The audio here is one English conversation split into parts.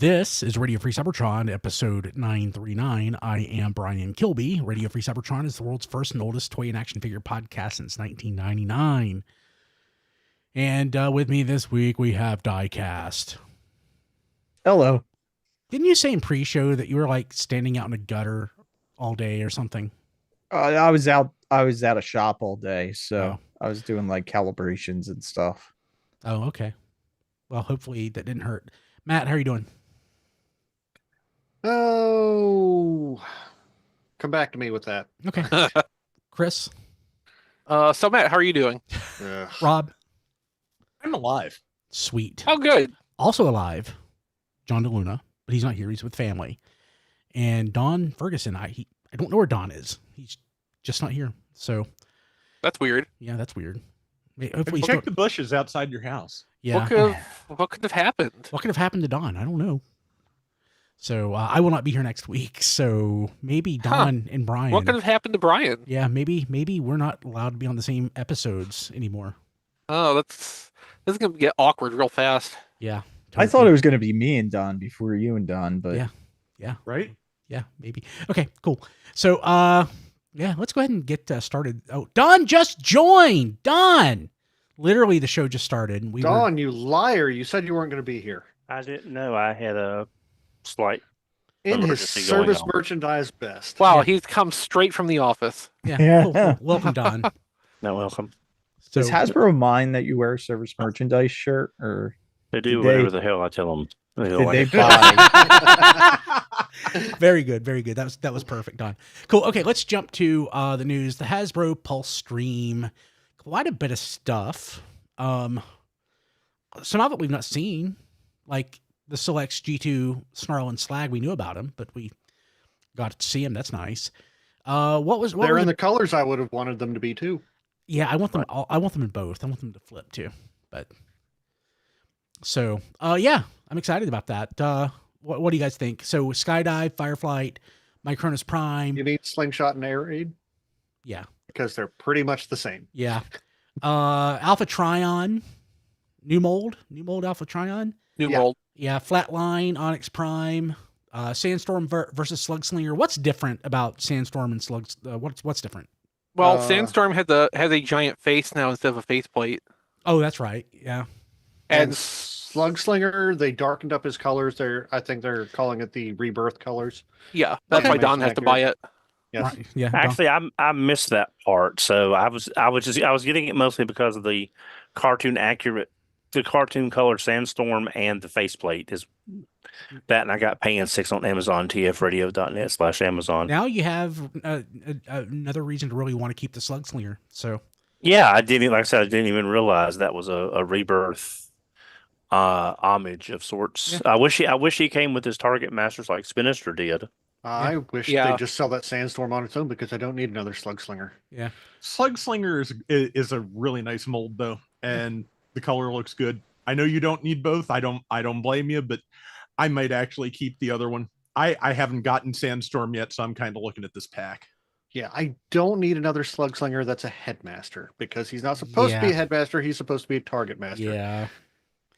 This is Radio Free Cybertron, episode 939. I am Brian Kilby. Radio Free Cybertron is the world's first and oldest toy and action figure podcast since 1999. And with me this week, we have Diecast. Hello. Didn't you say in pre-show that you were like standing out in a gutter all day or something? I was at a shop all day, so I was doing like calibrations and stuff. Oh, okay. Well, hopefully that didn't hurt. Matt, how are you doing? Oh, come back to me with that. Okay. Chris? So Matt, how are you doing? Rob? I'm alive. Sweet. Oh, good. Also alive, John DeLuna, but he's not here. He's with family. And Don Ferguson, I don't know where Don is. He's just not here. So That's weird. yeah, that's weird. Hopefully check the bushes outside your house. Yeah. What could have happened? What could have happened to Don? I don't know. So I will not be here next week. So maybe Don and Brian. What could have happened to Brian? Yeah, maybe we're not allowed to be on the same episodes anymore. Oh, this is gonna get awkward real fast. Yeah. I thought it was going to be me and Don before you and Don, but Yeah. Right? Yeah, maybe. Okay, cool. So, yeah, let's go ahead and get started. Oh, Don just joined. Don! Literally, the show just started. And Dawn, you liar. You said you weren't going to be here. I didn't know. I had a slight In his emergency going service on. merchandise best. Wow, Yeah. he's come straight from the office. Yeah, cool. Welcome, Don. No, welcome. So, does Hasbro mind that you wear a service merchandise shirt, or They do Did whatever they- the hell I tell them. did they buy? very good, very good. That was perfect, Don. Cool. Okay, let's jump to the news. The Hasbro Pulse Stream. Quite a bit of stuff. Some of it we've not seen, like the Selects G2 Snarl and Slag. We knew about him, but we got to see him. That's nice. What They're were in the colors I would have wanted them to be too. Yeah, I want them. I want them in both. I want them to flip too. But so, yeah, I'm excited about that. What do you guys think? So, Skydive, Fireflight, my Kronos Prime. You need Slingshot and Air Raid Yeah, because they're pretty much the same. yeah. Alpha Trion, new mold Alpha Trion. New Yeah. mold. Yeah, Flatline, Onyx Prime, Sandstorm versus Slugslinger. What's different about Sandstorm and Slugs? What's different? Well, Sandstorm has a giant face now instead of a faceplate. Oh, that's right. Yeah. And Slugslinger, they darkened up his colors. I think they're calling it the rebirth colors. Yeah, that's Okay. why Don has to buy it. Yes. Right, yeah. Actually, I missed that part. So I was getting it mostly because of the cartoon color Sandstorm and the faceplate is that, and I got paying 6 on Amazon, tfradio.net/Amazon. Now you have another reason to really want to keep the Slugslinger. So Yeah, I didn't. Like I said, I didn't even realize that was a rebirth homage of sorts. Yeah. I wish he came with his target masters like Spinister did. I wish Yeah. they just sell that Sandstorm on its own because I don't need another Slugslinger. yeah. Slugslinger is a really nice mold though, and the color looks good. I know you don't need both. I don't blame you, but I might actually keep the other one. I haven't gotten Sandstorm yet, so I'm kind of looking at this pack. Yeah, I don't need another Slugslinger that's a headmaster because he's not supposed to be a headmaster. He's supposed to be a target master. Yeah.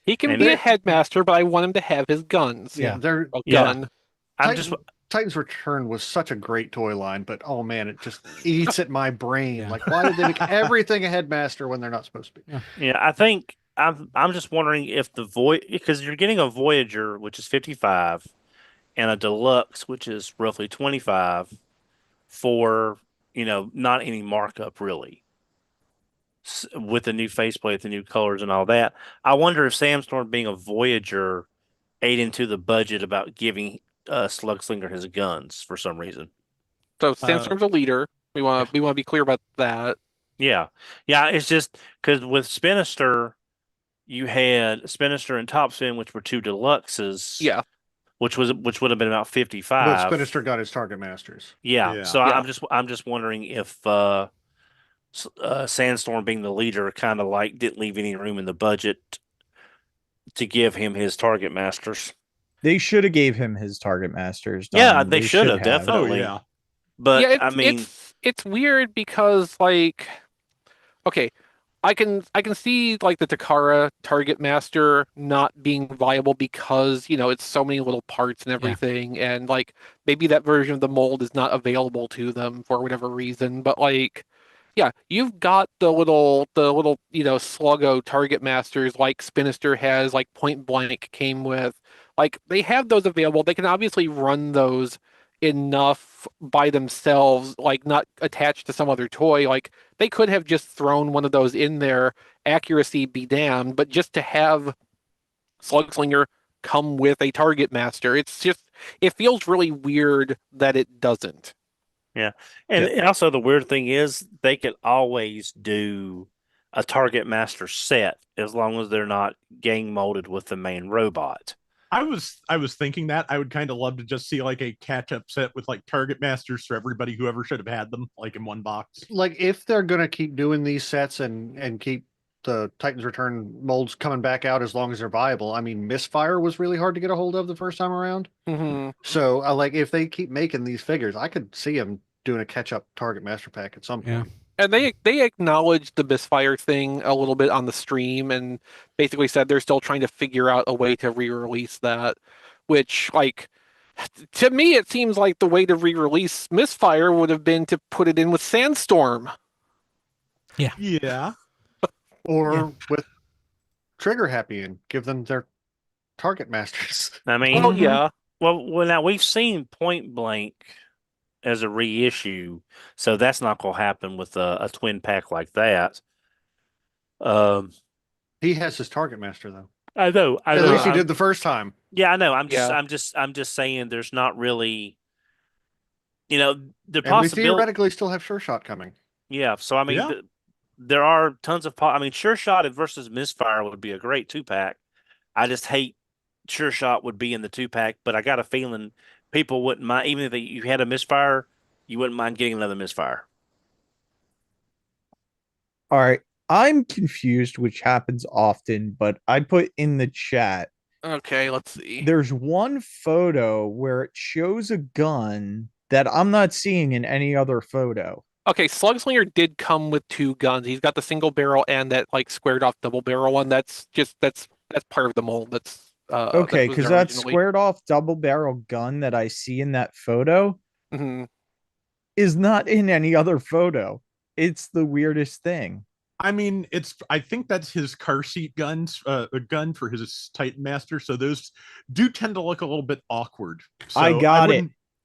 He can And be a it- headmaster, but I want him to have his guns. Yeah. They're A Yeah. gun. I'm just Titans Return was such a great toy line, but oh man, it just eats at my brain. Yeah. Like, why did they make everything a headmaster when they're not supposed to be? Yeah, I think I'm just wondering if the because you're getting a Voyager, which is 55, and a Deluxe, which is roughly 25, for not any markup really. With the new faceplate, the new colors, and all that, I wonder if Sandstorm being a Voyager ate into the budget about giving Slugslinger his guns for some reason. So Sandstorm's a leader. We want to be clear about that. Yeah. It's just because with Spinister, you had Spinister and Topspin, which were 2 deluxes. Yeah. Which would have been about 55. But Spinister got his target masters. Yeah. So Yeah. I'm just wondering if Sandstorm being the leader kind of like didn't leave any room in the budget to give him his target masters. They should have gave him his target masters. Yeah, Don. they should have, Oh definitely. yeah. But yeah, I mean, it's weird because okay, I can see like the Takara Target Master not being viable because, it's so many little parts and everything, and like maybe that version of the mold is not available to them for whatever reason. But like, yeah, you've got the little, Sluggo Target Masters like Spinister has, like Point Blank came with. Like they have those available. They can obviously run those enough by themselves, like not attached to some other toy. Like they could have just thrown one of those in there, accuracy be damned, but just to have Slugslinger come with a target master, it feels really weird that it doesn't. Yeah. And also the weird thing is they could always do a target master set as long as they're not gang molded with the main robot. I was thinking that I would kind of love to just see like a catch up set with like target masters for everybody who ever should have had them, like in one box. Like if they're gonna keep doing these sets and keep the Titans Return molds coming back out as long as they're viable. I mean, Misfire was really hard to get a hold of the first time around. Mm-hmm. So like if they keep making these figures, I could see them doing a catch up Target Master Pack at some point. Yeah. And they acknowledged the Misfire thing a little bit on the stream and basically said they're still trying to figure out a way to re-release that, which, like, to me, it seems like the way to re-release Misfire would have been to put it in with Sandstorm. Yeah. Or with Trigger Happy and give them their Target Masters. I mean, Oh, yeah. well, now we've seen Point Blank as a reissue, so that's not going to happen with a twin pack like that. He has his Target Master though. I know. At least he did the first time. Yeah, I know. I'm Yeah. just saying. There's not really, the And we possibility. theoretically still have Sure Shot coming. Yeah. So I mean, Yeah. there are tons of. I mean, Sure Shot versus Misfire would be a great 2-pack. I just hate Sure Shot would be in the 2-pack, but I got a feeling people wouldn't mind, even if you had a Misfire, you wouldn't mind getting another Misfire. All right. I'm confused, which happens often, but I put in the chat. Okay, let's see. There's one photo where it shows a gun that I'm not seeing in any other photo. Okay, Slugslinger did come with 2 guns. He's got the single barrel and that like squared off double barrel one. That's part of the mold. That's okay, because that squared off double barrel gun that I see in that photo is not in any other photo. It's the weirdest thing. I mean, I think that's his car seat guns, a gun for his Titan Master. So those do tend to look a little bit awkward. So I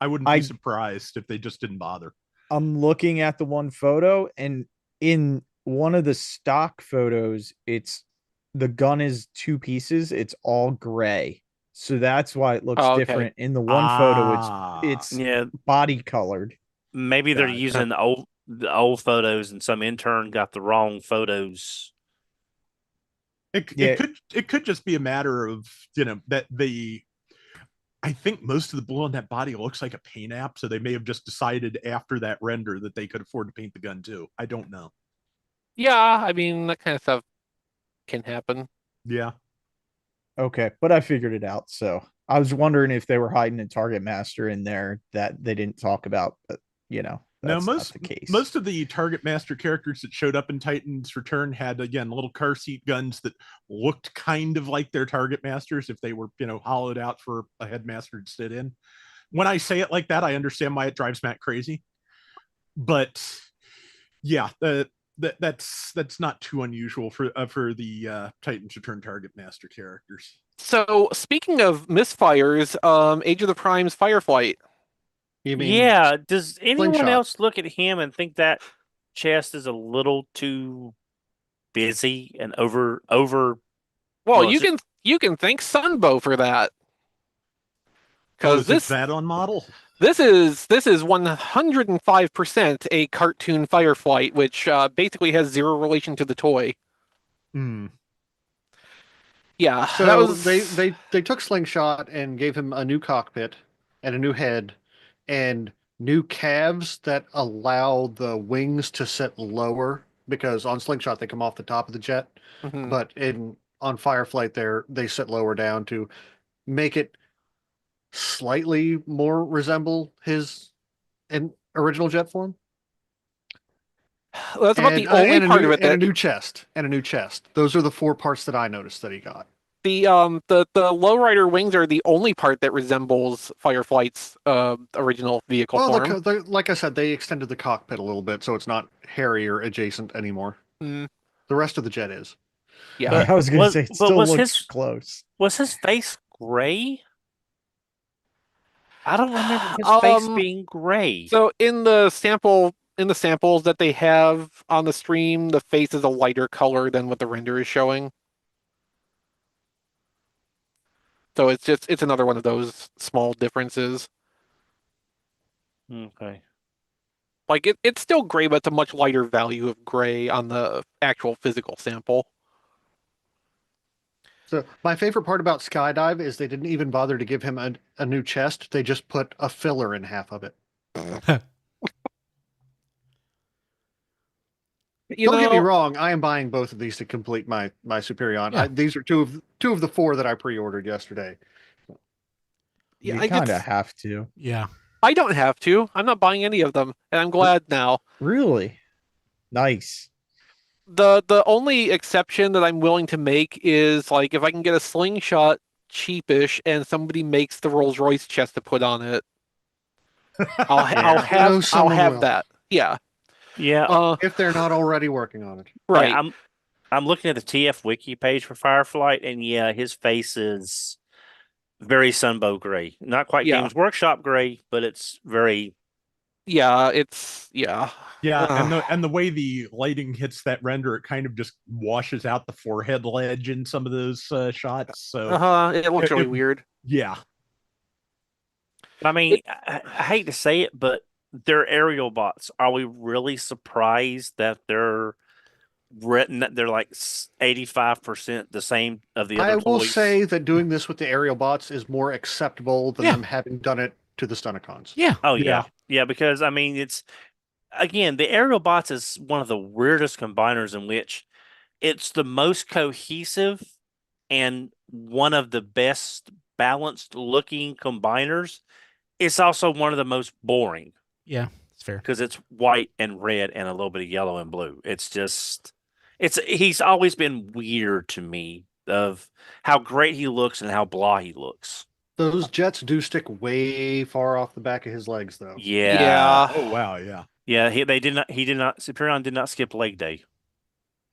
wouldn't be surprised if they just didn't bother. I'm looking at the one photo, and in one of the stock photos, the gun is 2 pieces. It's all gray. So that's why it looks different. In the one photo, it's body colored. Maybe they're using the old photos, and some intern got the wrong photos. It could just be a matter of that I think most of the blue on that body looks like a paint app, so they may have just decided after that render that they could afford to paint the gun too. I don't know. Yeah, I mean that kind of stuff can happen. Yeah. Okay, but I figured it out. So I was wondering if they were hiding a Target Master in there that they didn't talk about, but that's not the case. Most of the Target Master characters that showed up in Titan's Return had, again, little car seat guns that looked kind of like their Target Masters if they were, hollowed out for a headmaster to sit in. When I say it like that, I understand why it drives Matt crazy. But yeah, that's not too unusual for the Titan's Return Target Master characters. So speaking of misfires, Age of the Primes Firefight. Yeah, does anyone else look at him and think that chest is a little too busy and over? Well, you can thank Sunbow for that. Because is that on model? This is 105% a cartoon Firefight, which basically has 0 relation to the toy. Yeah, so that was they took Slingshot and gave him a new cockpit and a new head and new calves that allow the wings to sit lower, because on Slingshot they come off the top of the jet, but on Fireflight they sit lower down to make it slightly more resemble his original jet form. That's about the only part of it. And a new chest. And a new chest. Those are the 4 parts that I noticed that he got. The lowrider wings are the only part that resembles Fireflight's original vehicle form. Like I said, they extended the cockpit a little bit, so it's not Harrier adjacent anymore. Mm. The rest of the jet is. Yeah, I was going to say it still looks close. Was his face gray? I don't remember his face being gray. So in the samples that they have on the stream, the face is a lighter color than what the render is showing. So it's another one of those small differences. Okay. Like it's still gray, but it's a much lighter value of gray on the actual physical sample. So my favorite part about Skydive is they didn't even bother to give him a new chest. They just put a filler in half of it. Don't get me wrong. I am buying both of these to complete my Superion. Yeah. These are two of the 4 that I pre-ordered yesterday. You kind of have to. Yeah. I don't have to. I'm not buying any of them, and I'm glad now. Really? Nice. The only exception that I'm willing to make is like if I can get a slingshot cheapish and somebody makes the Rolls Royce chest to put on it, I'll have that. Yeah. Yeah. If they're not already working on it. Right. Yeah, I'm looking at the TF wiki page for Fireflight, and yeah, his face is very Sunbow gray. Not quite Games Workshop gray, but it's very. Yeah, it's yeah. Yeah, and the way the lighting hits that render, it kind of just washes out the forehead ledge in some of those shots. So it looks really weird. Yeah. I mean, I hate to say it, but they're aerial bots. Are we really surprised that they're written that they're like 85% the same of the other toys? I will say that doing this with the aerial bots is more acceptable than them having done it to the Stunticons. Yeah. Oh yeah. Yeah, because I mean it's again, the aerial bots is one of the weirdest combiners in which it's the most cohesive and one of the best balanced looking combiners. It's also one of the most boring. Yeah, it's fair. Because it's white and red and a little bit of yellow and blue. It's just he's always been weird to me of how great he looks and how blah he looks. Those jets do stick way far off the back of his legs though. Yeah. Oh wow, yeah. Yeah, he did not Superion did not skip leg day.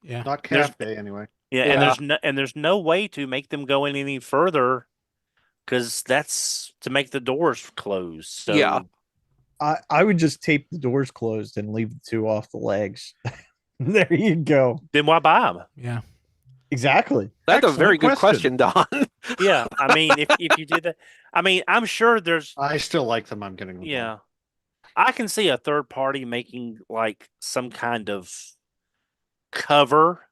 Yeah. Not calf day anyway. Yeah, and there's no way to make them go in any further because that's to make the doors close. So yeah. I would just tape the doors closed and leave the 2 off the legs. There you go. Then why buy them? Yeah. Exactly. That's Excellent a very good question, Don. Yeah, I mean, if you did that, I mean, I'm sure there's. I still like them. I'm getting them. Yeah, I can see a third party making like some kind of cover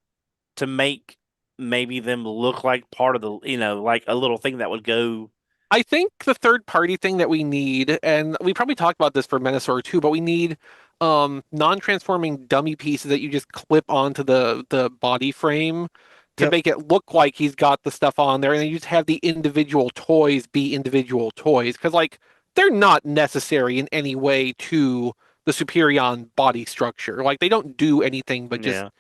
to make maybe them look like part of the, like a little thing that would go. I think the third party thing that we need, and we probably talked about this for Menasor too, but we need non-transforming dummy pieces that you just clip onto the body frame to make it look like he's got the stuff on there, and then you just have the individual toys be individual toys, because like they're not necessary in any way to the Superion body structure. Like they don't do anything but just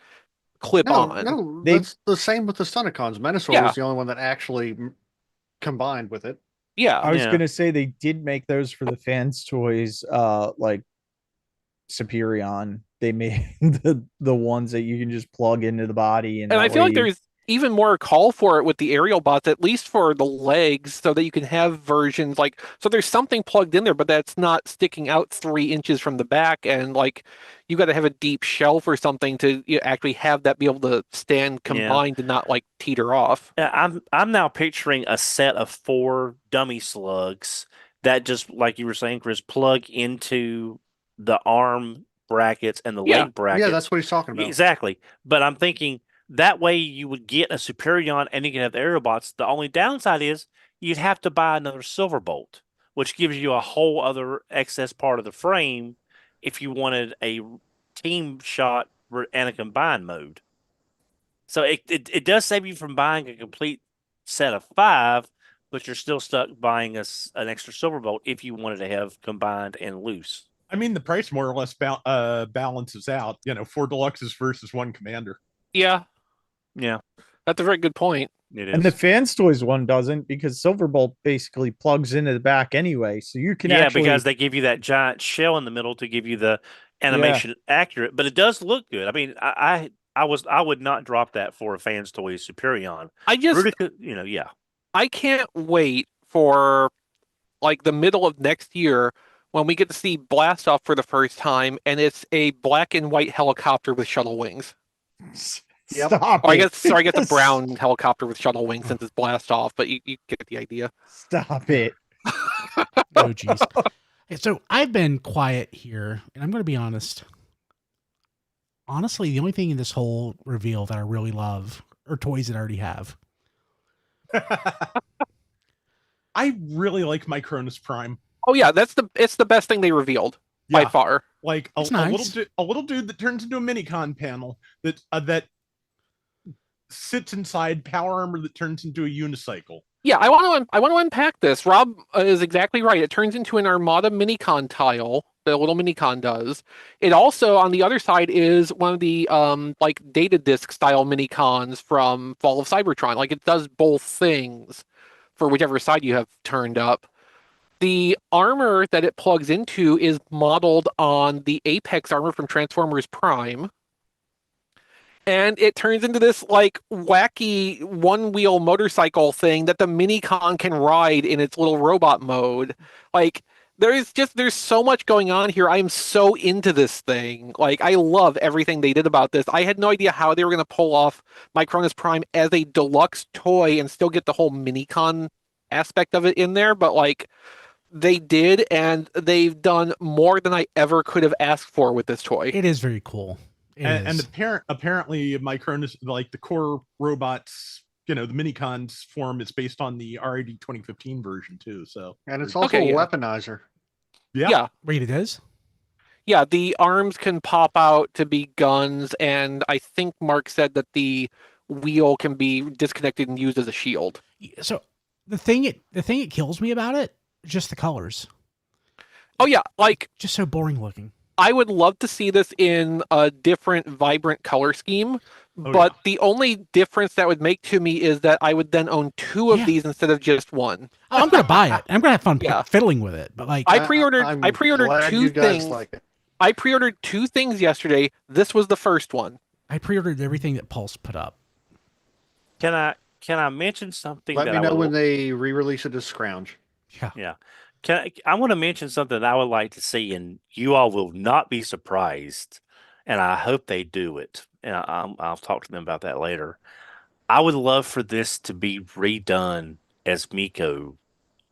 clip on. No, that's the same with the Stunticons. Menasor was the only one that actually combined with it. Yeah, I was gonna say they did make those for the fans toys, like Superion. They made the ones that you can just plug into the body, and I feel like there's even more call for it with the aerial bots, at least for the legs, so that you can have versions like, so there's something plugged in there, but that's not sticking out 3 inches from the back, and like you got to have a deep shelf or something to actually have that be able to stand combined and not like teeter off. I'm now picturing a set of 4 dummy slugs that just, like you were saying, Chris, plug into the arm brackets and the leg brackets. Yeah, that's what he's talking about. Exactly. But I'm thinking that way you would get a Superion and you can have the Aerobots. The only downside is you'd have to buy another Silverbolt, which gives you a whole other excess part of the frame if you wanted a team shot and a combined mode. So it does save you from buying a complete set of 5, but you're still stuck buying an extra Silverbolt if you wanted to have combined and loose. I mean, the price more or less balances out. 4 deluxes versus 1 commander. Yeah, Yeah, that's a very good point. it is. And the Fans Toys one doesn't, because Silverbolt basically plugs into the back anyway. So you can actually... because they give you that giant shell in the middle to give you the animation accurate, but it does look good. I mean, I would not drop that for a Fans Toys Superion. I can't wait for like the middle of next year when we get to see Blast Off for the first time, and it's a black and white helicopter with shuttle wings. Yep. Stop or it. I guess a brown helicopter with shuttle wings since it's Blast Off, but you get the idea. Stop it. Oh, jeez. So I've been quiet here, and I'm going to be honest. Honestly, the only thing in this whole reveal that I really love are toys that I already have. I really like my Kronos Prime. Oh yeah, it's the best thing they revealed by far. Like a little dude that turns into a minicon panel that sits inside power armor that turns into a unicycle. Yeah, I want to unpack this. Rob is exactly right. It turns into an Armada minicon tile. The little minicon does. It also, on the other side, is one of the like data disc style minicons from Fall of Cybertron. Like it does both things for whichever side you have turned up. The armor that it plugs into is modeled on the Apex armor from Transformers Prime. And it turns into this like wacky one-wheel motorcycle thing that the minicon can ride in its little robot mode. Like there's so much going on here. I'm so into this thing. Like I love everything they did about this. I had no idea how they were going to pull off my Kronos Prime as a deluxe toy and still get the whole minicon aspect of it in there, but like they did, and they've done more than I ever could have asked for with this toy. It is very cool. And apparently my Kronos, like the core robots, the minicons form is based on the RID 2015 version too. So, and it's also a weaponizer. Yeah. Wait, it is? Yeah, the arms can pop out to be guns, and I think Mark said that the wheel can be disconnected and used as a shield. So the thing it kills me about it, just the colors. Oh yeah, like just so boring looking. I would love to see this in a different, vibrant color scheme, but the only difference that would make to me is that I would then own 2 of these instead of just 1. Oh, I'm gonna buy it. I'm gonna have fun fiddling with it. But like, I pre-ordered 2 things. Like it. I pre-ordered 2 things yesterday. This was the first one. I pre-ordered everything that Pulse put up. Can I mention something? Let me know when they re-release it as Scrounge. Yeah. I want to mention something that I would like to see, and you all will not be surprised, and I hope they do it. And I'll talk to them about that later. I would love for this to be redone as Miko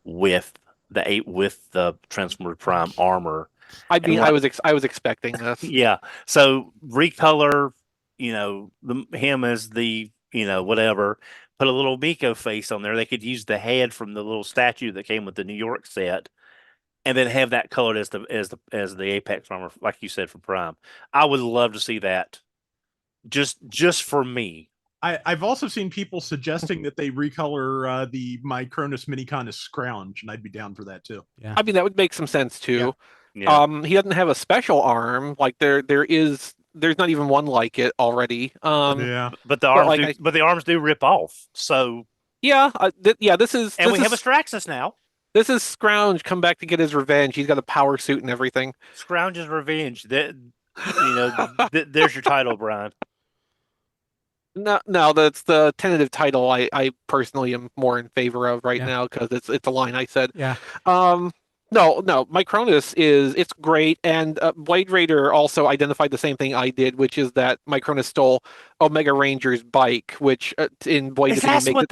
with the Transformer Prime armor. I was expecting this. Yeah. So recolor, him as the whatever. Put a little Miko face on there. They could use the head from the little statue that came with the New York set, and then have that colored as the Apex armor, like you said, for Prime. I would love to see that. Just for me. I've also seen people suggesting that they recolor my Kronos minicon as Scrounge, and I'd be down for that too. Yeah. I mean, that would make some sense too. Yeah. He doesn't have a special arm. Like there's not even one like it already. But the arms do rip off. So this is we have a Straxus now. This is Scrounge come back to get his revenge. He's got a power suit and everything. Scrounge's revenge. There's your title, Brian. No, that's the tentative title. I personally am more in favor of right now because it's a line I said. Yeah. No, my Kronos it's great, and Blade Raider also identified the same thing I did, which is that my Kronos stole Omega Ranger's bike, which in Blade makes it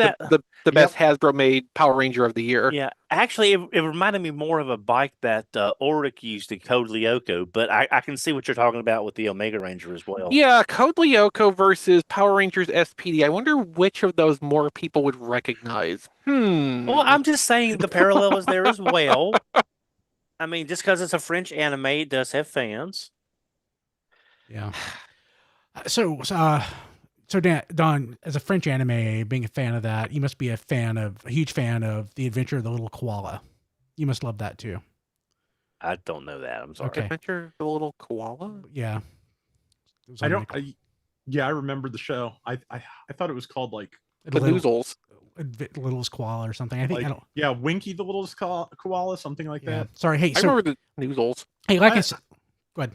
the best Hasbro made Power Ranger of the year. Yeah, actually, it reminded me more of a bike that Ulrich used in Code Lyoko, but I can see what you're talking about with the Omega Ranger as well. Yeah, Code Lyoko versus Power Rangers SPD. I wonder which of those more people would recognize. Well, I'm just saying the parallel is there as well. I mean, just because it's a French anime, it does have fans. Yeah. So Don, as a French anime, being a fan of that, you must be a huge fan of The Adventure of the Little Koala. You must love that too. I don't know that. I'm sorry. Okay. Adventure, the little koala. Yeah. It was I on don't. Nickel. Yeah, I remember the show. I thought it was called like The Noozles. Littlest Koala or something. I think I don't. Yeah, Winky the Littlest Koala, something like Yeah. that. Sorry. Hey, I so remember the Noozles. hey, like I said, go ahead.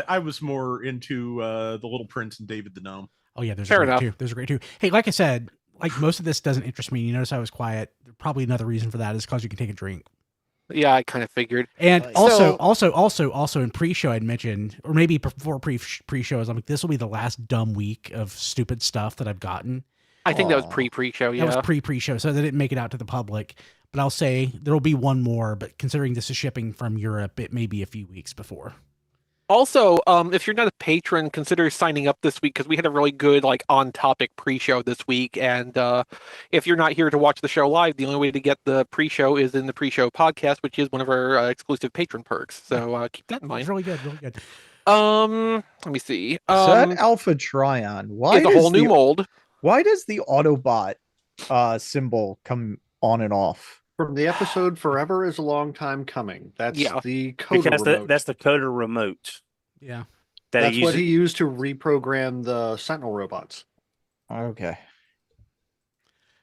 I was more into the Little Prince and David the Gnome. Oh yeah, those Fair are great enough. too. Those are great too. Hey, like I said, like most of this doesn't interest me. You notice I was quiet. Probably another reason for that is because you can take a drink. Yeah, I kind of figured. And So- also in pre-show I'd mentioned, or maybe before pre-show, I'm like, this will be the last dumb week of stupid stuff that I've gotten. I think that was Aw. pre-show. That Yeah. was pre-show, so they didn't make it out to the public. But I'll say there will be one more. But considering this is shipping from Europe, it may be a few weeks before. Also, if you're not a patron, consider signing up this week because we had a really good, like, on-topic pre-show this week. And if you're not here to watch the show live, the only way to get the pre-show is in the pre-show podcast, which is one of our exclusive patron perks. So keep that in It's mind. really good, really good. Let me see. So that Alpha Trion, why It's a does whole new mold. Why does the Autobot symbol come on and off? From the episode "Forever is a Long Time Coming." That's Yeah. the coder Because remote. that's the coder remote Yeah. that That's he what uses. he used to reprogram the Sentinel robots. Okay.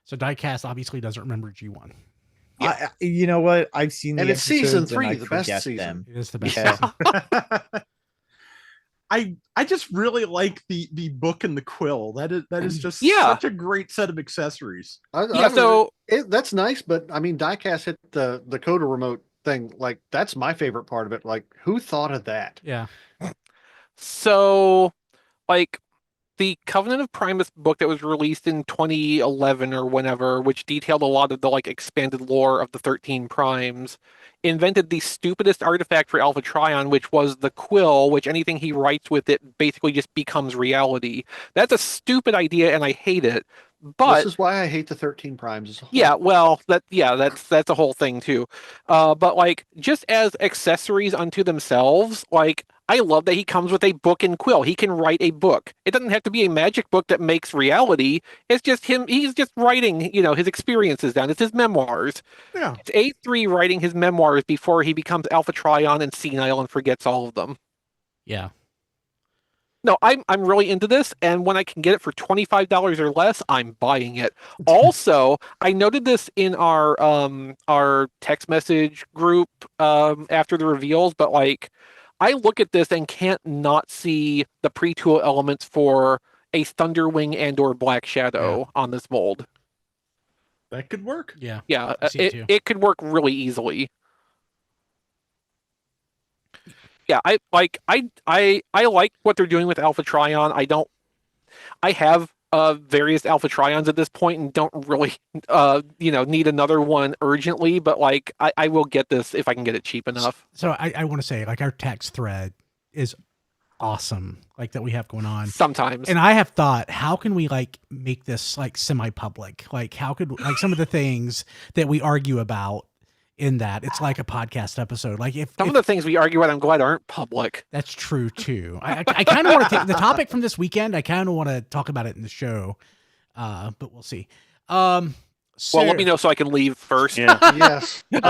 So Diecast obviously doesn't remember G1. You know what? I've seen the And it's season episodes and 3, I the best forget season. them. It is the best. Yeah. season. I just really like the book and the quill. That is just Yeah. such a great set of accessories. Yeah, so that's nice, but I mean, Diecast hit the coder remote thing. Like, that's my favorite part of it. Like, who thought of that? Yeah. So, like, the Covenant of Primus book that was released in 2011 or whenever, which detailed a lot of the, like, expanded lore of the 13 Primes, invented the stupidest artifact for Alpha Trion, which was the quill, which anything he writes with it basically just becomes reality. That's a stupid idea, and I hate it. But This is why I hate the 13 Primes as a whole. yeah, well, that's a whole thing too. But like, just as accessories unto themselves, like, I love that he comes with a book and quill. He can write a book. It doesn't have to be a magic book that makes reality. It's just him. He's just writing, his experiences down. It's his memoirs. Yeah. It's A3 writing his memoirs before he becomes Alpha Trion and senile and forgets all of them. Yeah. No, I'm really into this, and when I can get it for $25 or less, I'm buying it. Also, I noted this in our text message group after the reveals, but like, I look at this and can't not see the pre-tool elements for a Thunderwing and/or Black Shadow on this mold. That could work. Yeah. Yeah, I see it too. it could work really easily. Yeah, I like what they're doing with Alpha Trion. I have various Alpha Trions at this point and don't really need another one urgently, but like I will get this if I can get it cheap enough. So I want to say, like, our text thread is awesome, like, that we have going on. Sometimes. And I have thought, how can we, like, make this, like, semi-public? Like, how could, like, some of the things that we argue about in that, it's like a podcast episode. Like, if Some of the things we argue about, I'm glad aren't public. that's true too. I kind of want to take the topic from this weekend. I kind of want to talk about it in the show, but we'll see. Well, let me know so I can leave first. Yeah. Yes. No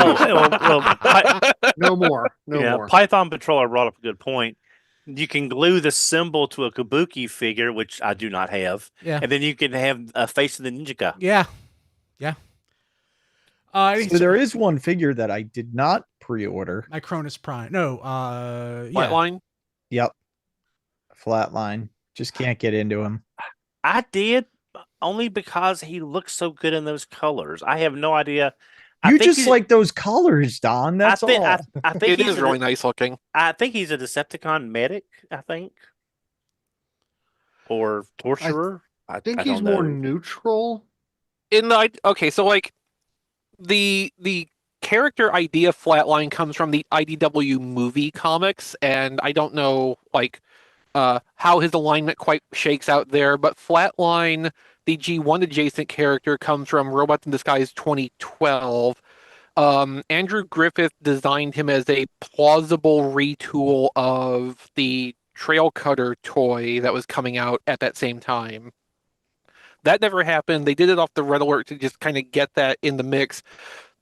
more. No more. Python Patroller brought up a good point. You can glue the symbol to a Kabuki figure, which I do not have. Yeah. And then you can have a face of the ninja guy. Yeah. So there is one figure that I did not pre-order. My Kronos Prime. No. Yeah. Flatline. Yep. Flatline. Just can't get into him. I did only because he looks so good in those colors. I have no idea. You just like those colors, Don. That's all. I think It is really nice looking. I think he's a Decepticon medic, I think. Or torturer. I think I he's don't more know. neutral. Okay, so like the character idea Flatline comes from the IDW movie comics, and I don't know like how his alignment quite shakes out there, but Flatline, the G1 adjacent character, comes from Robots in Disguise 2012. Andrew Griffith designed him as a plausible retool of the Trail Cutter toy that was coming out at that same time. That never happened. They did it off the Red Alert to just kind of get that in the mix.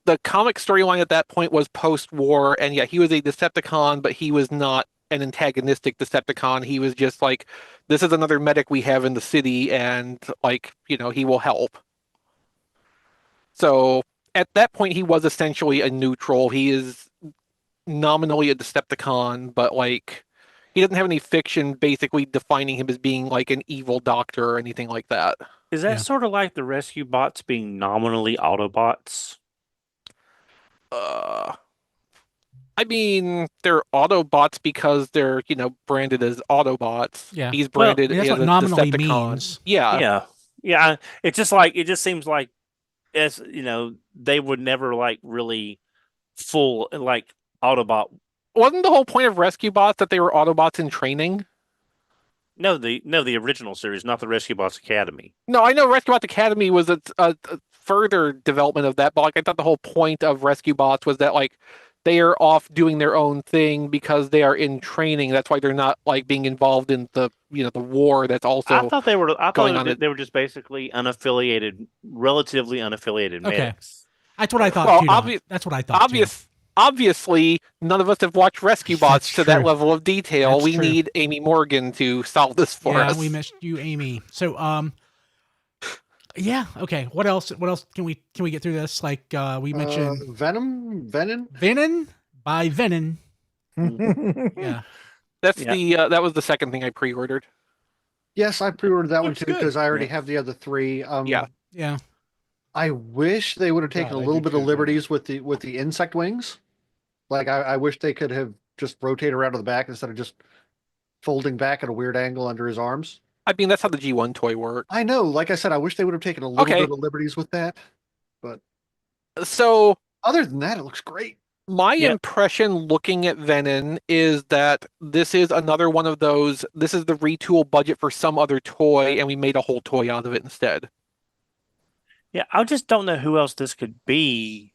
the comic storyline at that point was post-war, and yeah, he was a Decepticon, but he was not an antagonistic Decepticon. He was just like, this is another medic we have in the city, and like, he will help. So at that point, he was essentially a neutral. He is nominally a Decepticon, but like, he doesn't have any fiction basically defining him as being like an evil doctor or anything like that. Is that sort of like the rescue bots being nominally Autobots? I mean, they're Autobots because they're, branded as Autobots. Yeah. He's branded that's as what a nominally Decepticon. means. Yeah. Yeah. It just seems like, as they would never like really full like Autobot. Wasn't the whole point of Rescue Bots that they were Autobots in training? No, the original series, not the Rescue Bots Academy. No, I know Rescue Bots Academy was a further development of that, but like I thought the whole point of Rescue Bots was that like they are off doing their own thing because they are in training. That's why they're not like being involved in the the war that's also I thought they were on. They were just basically unaffiliated, relatively unaffiliated medics. That's what I thought Well, too. That's what I thought too. Obviously, none of us have watched Rescue Bots That's to that true. level of detail. That's we true. need Amy Morgan to solve this for us. Yeah, we missed you, Amy. So, yeah, okay. What else? What else can we get through this? Like we mentioned Venom by Venom. Yeah, That's that was the second thing I pre-ordered. Yes, I pre-ordered that one Looks too good. because I already have the other three. Yeah. I wish they would have taken God, a I little do bit of too, liberties with the insect wings. Like I wish they could have just rotated around to the back instead of just folding back at a weird angle under his arms. I mean, that's how the G1 toy works. I know, like I said, I wish they would have taken a little bit of liberties with that. But So other than that, it looks great. my impression looking at Venom is that this is another one of those, this is the retool budget for some other toy, and we made a whole toy out of it instead. Yeah, I just don't know who else this could be.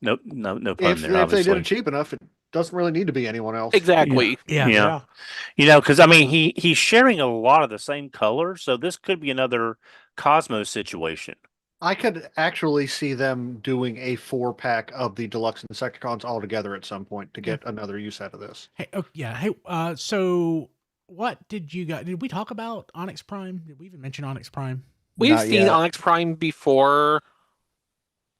No pun there, If they obviously. did it cheap enough, it doesn't really need to be anyone else. Exactly. yeah. Because I mean, he's sharing a lot of the same color, so this could be another Cosmos situation. I could actually see them doing a 4-pack of the deluxe Insecticons all together at some point to get another use out of this. Hey, Hey, so what did you guys? Did we talk about Onyx Prime? Did we even mention Onyx Prime? We've Not seen yet. Onyx Prime before.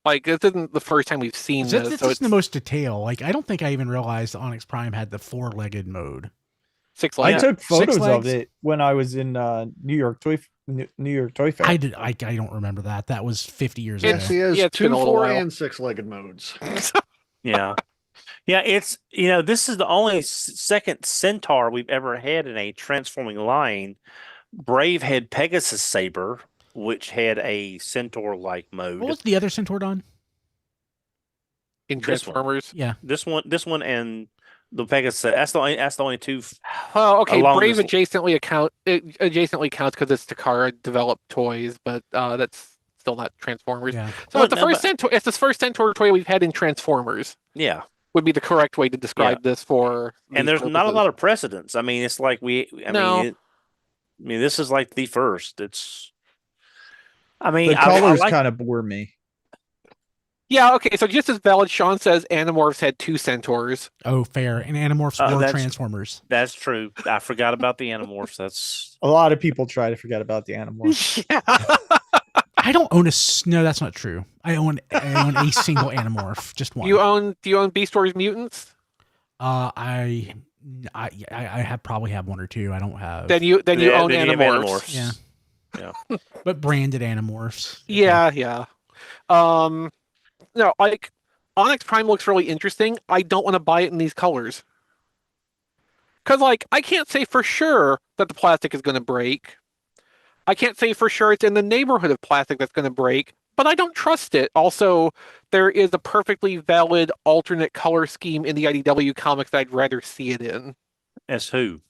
Like, this isn't the first time we've seen this. This So is it's the most detail. Like, I don't think I even realized Onyx Prime had the 4-legged mode. 6 I legs. took photos legs? of it when I was in New York Toy Fair. I did. I don't remember that. That was 50 years Yes, ago. he has it's been 2, a little 4, while. and 6-legged modes. Yeah. It's this is the only second Centaur we've ever had in a transforming line. Brave had Pegasus Saber, which had a Centaur-like mode. What was the other Centaur on? In This one. Transformers. Yeah. This one, and the Pegasus. That's the only two. Well, okay, along Brave this- adjacently counts because it's Takara developed toys, but that's still not Transformers. Yeah. So it's the first Centaur. It's the first Centaur toy we've had in Transformers. Yeah, Would be the correct way to describe this for. and there's not a lot of precedents. I mean, it's like No. I mean, this is like the first. It's. I mean, The I colors like- kind of bore me. Yeah, okay, so just as valid, Sean says Animorphs had 2 Centaurs. Oh, fair. And Animorphs were Transformers. That's true. I forgot about the Animorphs. That's A lot of people try to forget about the Animorphs. Yeah. I don't own no, that's not true. I own a single Animorph, just one. Do you own Beast Wars Mutants? I have probably have one or two. I don't have. Then you own you have Animorphs. Yeah. Yeah. But branded Animorphs. Yeah. No, like Onyx Prime looks really interesting. I don't want to buy it in these colors. Cause like I can't say for sure that the plastic is gonna break. I can't say for sure it's in the neighborhood of plastic that's gonna break, but I don't trust it. Also, there is a perfectly valid alternate color scheme in the IDW comics that I'd rather see it in. as who?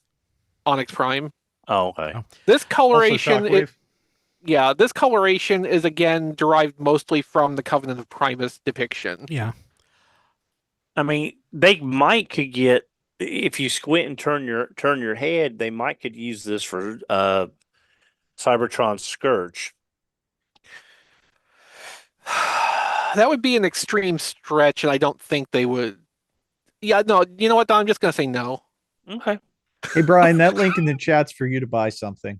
Onyx Prime. Oh, okay. This Also coloration Shockwave. this coloration is again derived mostly from the Covenant of Primus depiction. Yeah. I mean, they could get, if you squint and turn your head, they could use this for Cybertron Scourge. That would be an extreme stretch, and I don't think they would. Yeah, no, you know what, Don? I'm just going to say no. Okay. Hey, Brian, that link in the chat's for you to buy something.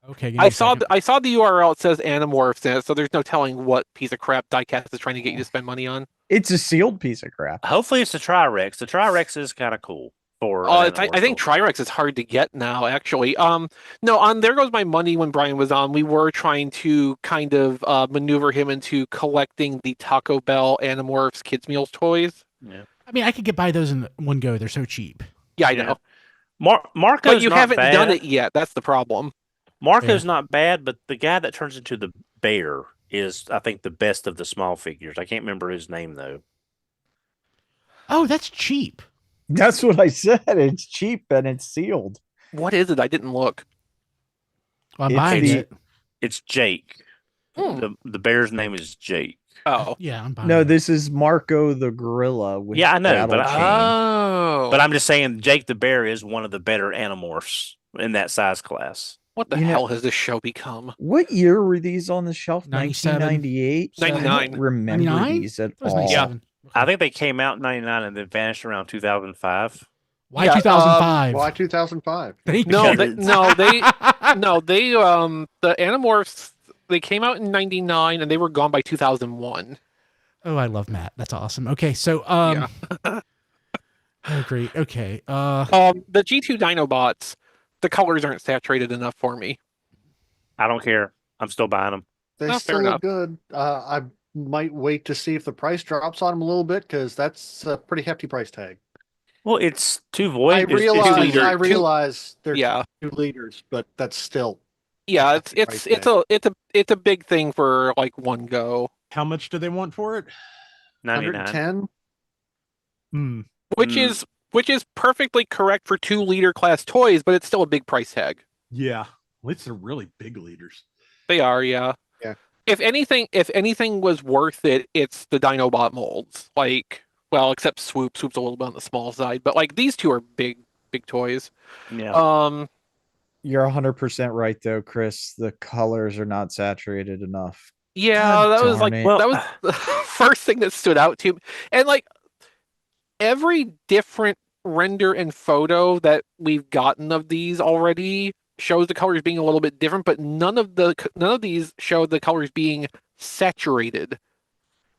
Okay, give me a second. I saw the URL. It says Animorphs in it, so there's no telling what piece of crap Diecast is trying to get you to spend money on. It's a sealed piece of crap. Hopefully it's the Tri-Rex. The Tri-Rex is kind of cool. I think Tri-Rex is hard to get now, actually. No, on There Goes My Money, when Brian was on, we were trying to kind of maneuver him into collecting the Taco Bell Animorphs Kids Meals toys. Yeah. I mean, I could buy those in one go. They're so cheap. Yeah, I know. Marco's but you not haven't bad. done it yet. That's the problem. Marco's not bad, but the guy that turns into the bear is, I think, the best of the small figures. I can't remember his name, though. Oh, that's cheap. That's what I said. It's cheap and it's sealed. What is it? I didn't look. Well, I'm buying it. It's Jake. The bear's name is Jake. Oh. Yeah, I'm buying No, it. this is Marco the gorilla. With Yeah, I know, but but I'm just saying Jake the bear is one of the better Animorphs in that size class. What the hell has this show become? What year were these on the shelf? 97? 1998? 99. I don't remember 99? these at That was all. 97. I think they came out in 99 and then vanished around 2005. Why 2005? Why 2005? Thank No, you. the Animorphs, they came out in 99 and they were gone by 2001. Oh, I love Matt. That's awesome. Okay, so Yeah. oh, great. Okay. The G2 Dinobots, the colors aren't saturated enough for me. I don't care. I'm still buying them. They Oh, still fair look enough. good. I might wait to see if the price drops on them a little bit because that's a pretty hefty price tag. Well, it's two Void. I it's realize they're Yeah. 2 liters, but that's still Yeah, Price it's a big thing for like one go. How much do they want for it? 99. 110. Which is perfectly correct for 2-liter class toys, but it's still a big price tag. Yeah. Well, it's a really big leaders. They are, yeah. Yeah. If anything was worth it, it's the Dinobot molds. Like, well, except Swoop. Swoop's a little bit on the small side, but like these two are big toys. Yeah. You're 100% right, though, Chris. The colors are not saturated enough. Yeah, God that was like darn it. that was the first thing that stood out to me. And like every different render and photo that we've gotten of these already shows the colors being a little bit different, but none of these show the colors being saturated.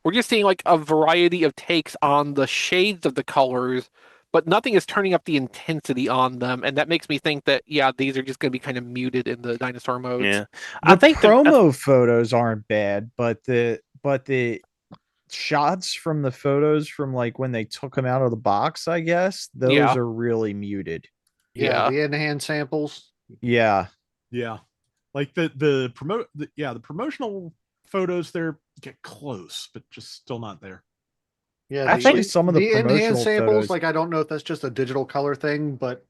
We're just seeing like a variety of takes on the shades of the colors, but nothing is turning up the intensity on them, and that makes me think that these are just going to be kind of muted in the dinosaur modes. Yeah, I think promo photos aren't bad, but the shots from the photos from like when they took them out of the box, I guess those are really muted. Yeah, the in-hand samples. Yeah. Like the promotional photos there get close, but just still not there. Yeah, actually, some of the in-hand samples, photos, like I don't know if that's just a digital color thing, but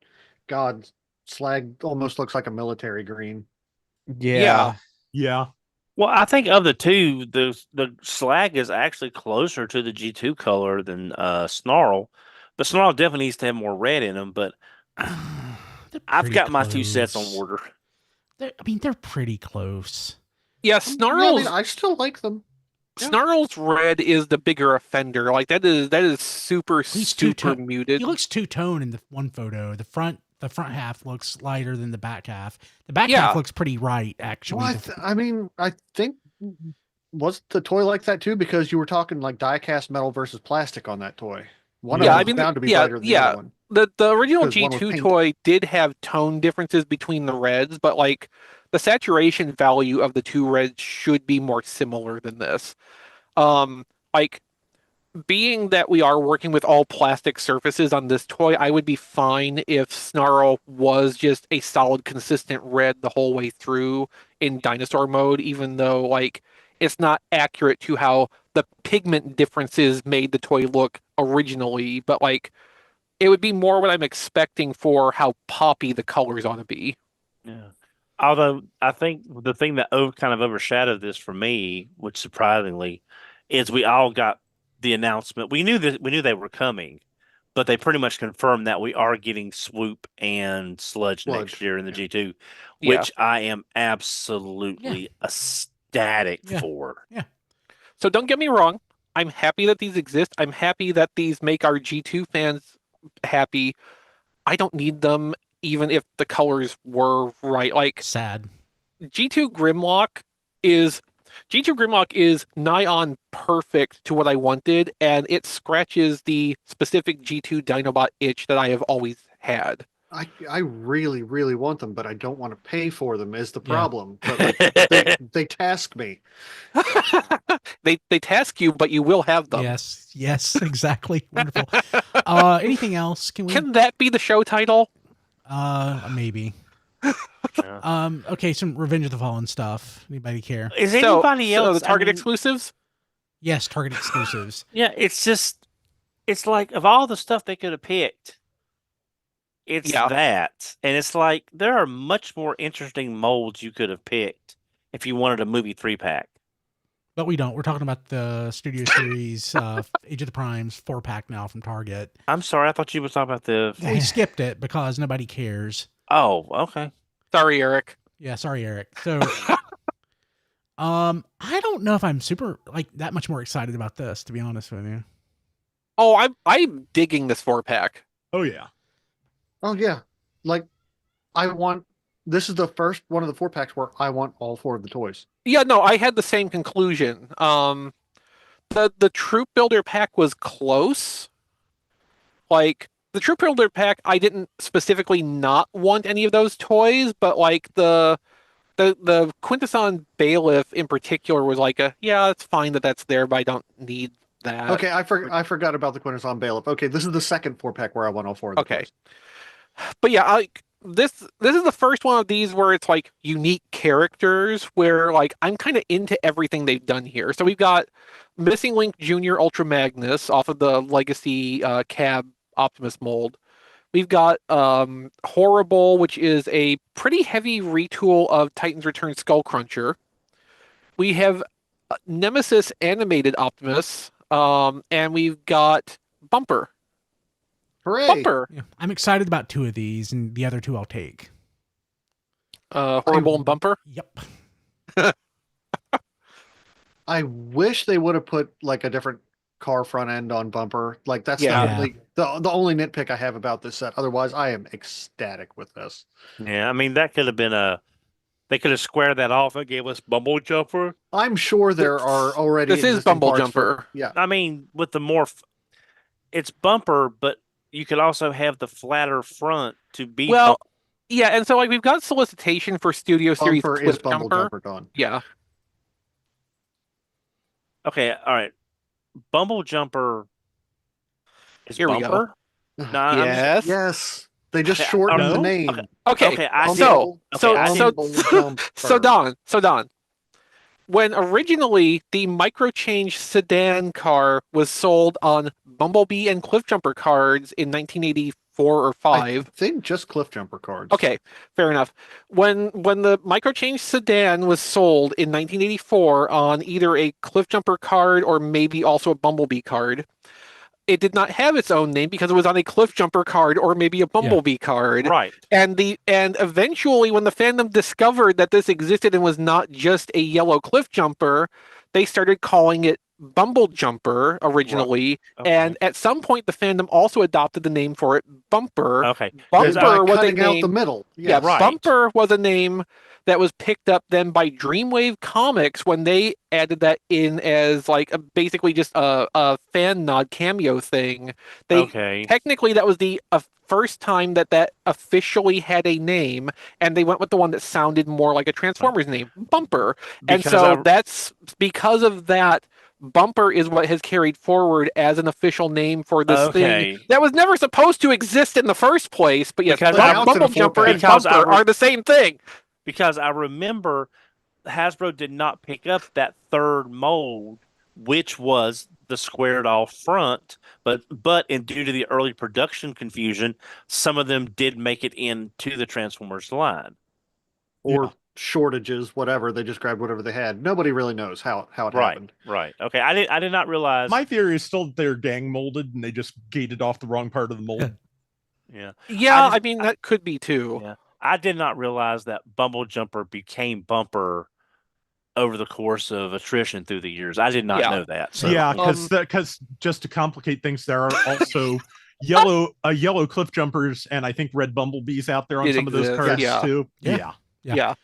God, Slag almost looks like a military green. Yeah. Well, I think of the two, the Slag is actually closer to the G2 color than Snarl, but Snarl definitely needs to have more red in them. But I've got my 2 sets on order. They're pretty close. Yeah, Snarl's. I still like them. Snarl's red is the bigger offender. Like that is super muted. He looks two-tone in the one photo. The front half looks lighter than the back half. The back half looks pretty right, actually. Well, I think was the toy like that too, because you were talking like die-cast metal versus plastic on that toy. One of them was bound to be lighter than the other one. The original G2 toy did have tone differences between the reds, but like the saturation value of the 2 reds should be more similar than this. Like being that we are working with all plastic surfaces on this toy, I would be fine if Snarl was just a solid, consistent red the whole way through in dinosaur mode, even though like it's not accurate to how the pigment differences made the toy look originally, but like it would be more what I'm expecting for how poppy the colors ought to be. Yeah. Although I think the thing that kind of overshadowed this for me, which surprisingly, is we all got the announcement. We knew they were coming, but they pretty much confirmed that we are getting Swoop and Sludge next year in the G2, which I am absolutely ecstatic for. Yeah. So don't get me wrong. I'm happy that these exist. I'm happy that these make our G2 fans happy. I don't need them, even if the colors were right. Like Sad. G2 Grimlock is nigh on perfect to what I wanted, and it scratches the specific G2 Dinobot itch that I have always had. I really, really want them, but I don't want to pay for them is the Yeah. problem. But like, they task me. They task you, but you will have them. Yes, exactly. Wonderful. Anything else? Can that be the show title? Maybe. Yeah. Okay, some Revenge of the Fallen stuff. Anybody care? Is anybody else? the Target exclusives? Yes, Target exclusives. Yeah, it's like of all the stuff they could have picked, it's that. And it's like there are much more interesting molds you could have picked if you wanted a movie 3-pack. But we don't. We're talking about the Studio Series Age of the Primes 4-pack now from Target. I'm sorry, I thought you were talking about the We skipped it because nobody cares. Oh, okay. Sorry, Eric. Yeah, sorry, Eric. So I don't know if I'm super that much more excited about this, to be honest with you. Oh, I'm digging this 4-pack. Oh yeah. Oh yeah, like this is the first one of the 4-packs where I want all 4 of the toys. Yeah, no, I had the same conclusion. The Troop Builder pack was close. Like the Troop Builder pack, I didn't specifically not want any of those toys, but like the Quintesson Bailiff in particular was like it's fine that that's there, but I don't need that. Okay, I forgot about the Quintesson Bailiff. Okay, this is the second 4-pack where I want all 4 of the toys. But yeah, this is the first one of these where it's like unique characters where like I'm kind of into everything they've done here. So we've got Missing Link Jr. Ultra Magnus off of the Legacy Cab Optimus mold. We've got Horrible, which is a pretty heavy retool of Titan's Return Skullcruncher. We have Nemesis Animated Optimus, and we've got Bumper. Hooray! Bumper. Yeah. I'm excited about 2 of these, and the other 2 I'll take. Horrible and Bumper. Yep. I wish they would have put like a different car front end on Bumper. Like that's the only nitpick I have about this set. Otherwise, I am ecstatic with this. Yeah, I mean that could have been they could have squared that off and gave us Bumble Jumper. I'm sure there are already. This is Bumble Jumper. Yeah. I mean, with the more, it's Bumper, but you could also have the flatter front to be. Well, yeah, and so like we've got solicitation for Studio Series Bumper is Bumble Jumper gone. Yeah. Okay, all right. Bumble Jumper is Here Bumper? we go. No, Yes. Yes. They just shortened the name. Okay. So Don. When originally the microchange sedan car was sold on Bumblebee and Cliffjumper cards in 1984 or 5. I think just Cliffjumper cards. Okay, fair enough. When the microchange sedan was sold in 1984 on either a Cliffjumper card or maybe also a Bumblebee card, it did not have its own name because it was on a Cliffjumper card or maybe a Bumblebee card. Right. And eventually when the fandom discovered that this existed and was not just a yellow Cliffjumper, they started calling it Bumble Jumper originally. Right. Okay. And at some point the fandom also adopted the name for it, Bumper. Okay. Bumper was cutting out the middle. Yeah, right. Bumper was a name that was picked up then by Dreamwave Comics when they added that in as like basically just a fan nod cameo thing. Technically that was the first time that officially had a name, and they went with the one that sounded more like a Transformers name, Bumper. And so that's because of that. Bumper is what has carried forward as an official name for this thing that was never supposed to exist in the first place. But yes, Bumble Jumper and Bumper are the same thing. Because I remember Hasbro did not pick up that third mold, which was the squared off front, but due to the early production confusion, some of them did make it into the Transformers line. Or shortages, whatever. They just grabbed whatever they had. Nobody really knows how it happened. Right. Okay. I did not realize. My theory is still they're gang molded and they just gated off the wrong part of the mold. Yeah. Yeah, I mean that could be too. Yeah. I did not realize that Bumble Jumper became Bumper over the course of attrition through the years. I did not know that. So yeah, because just to complicate things, there are also yellow cliff jumpers and I think red bumblebees out there on some of those cards too. Yeah.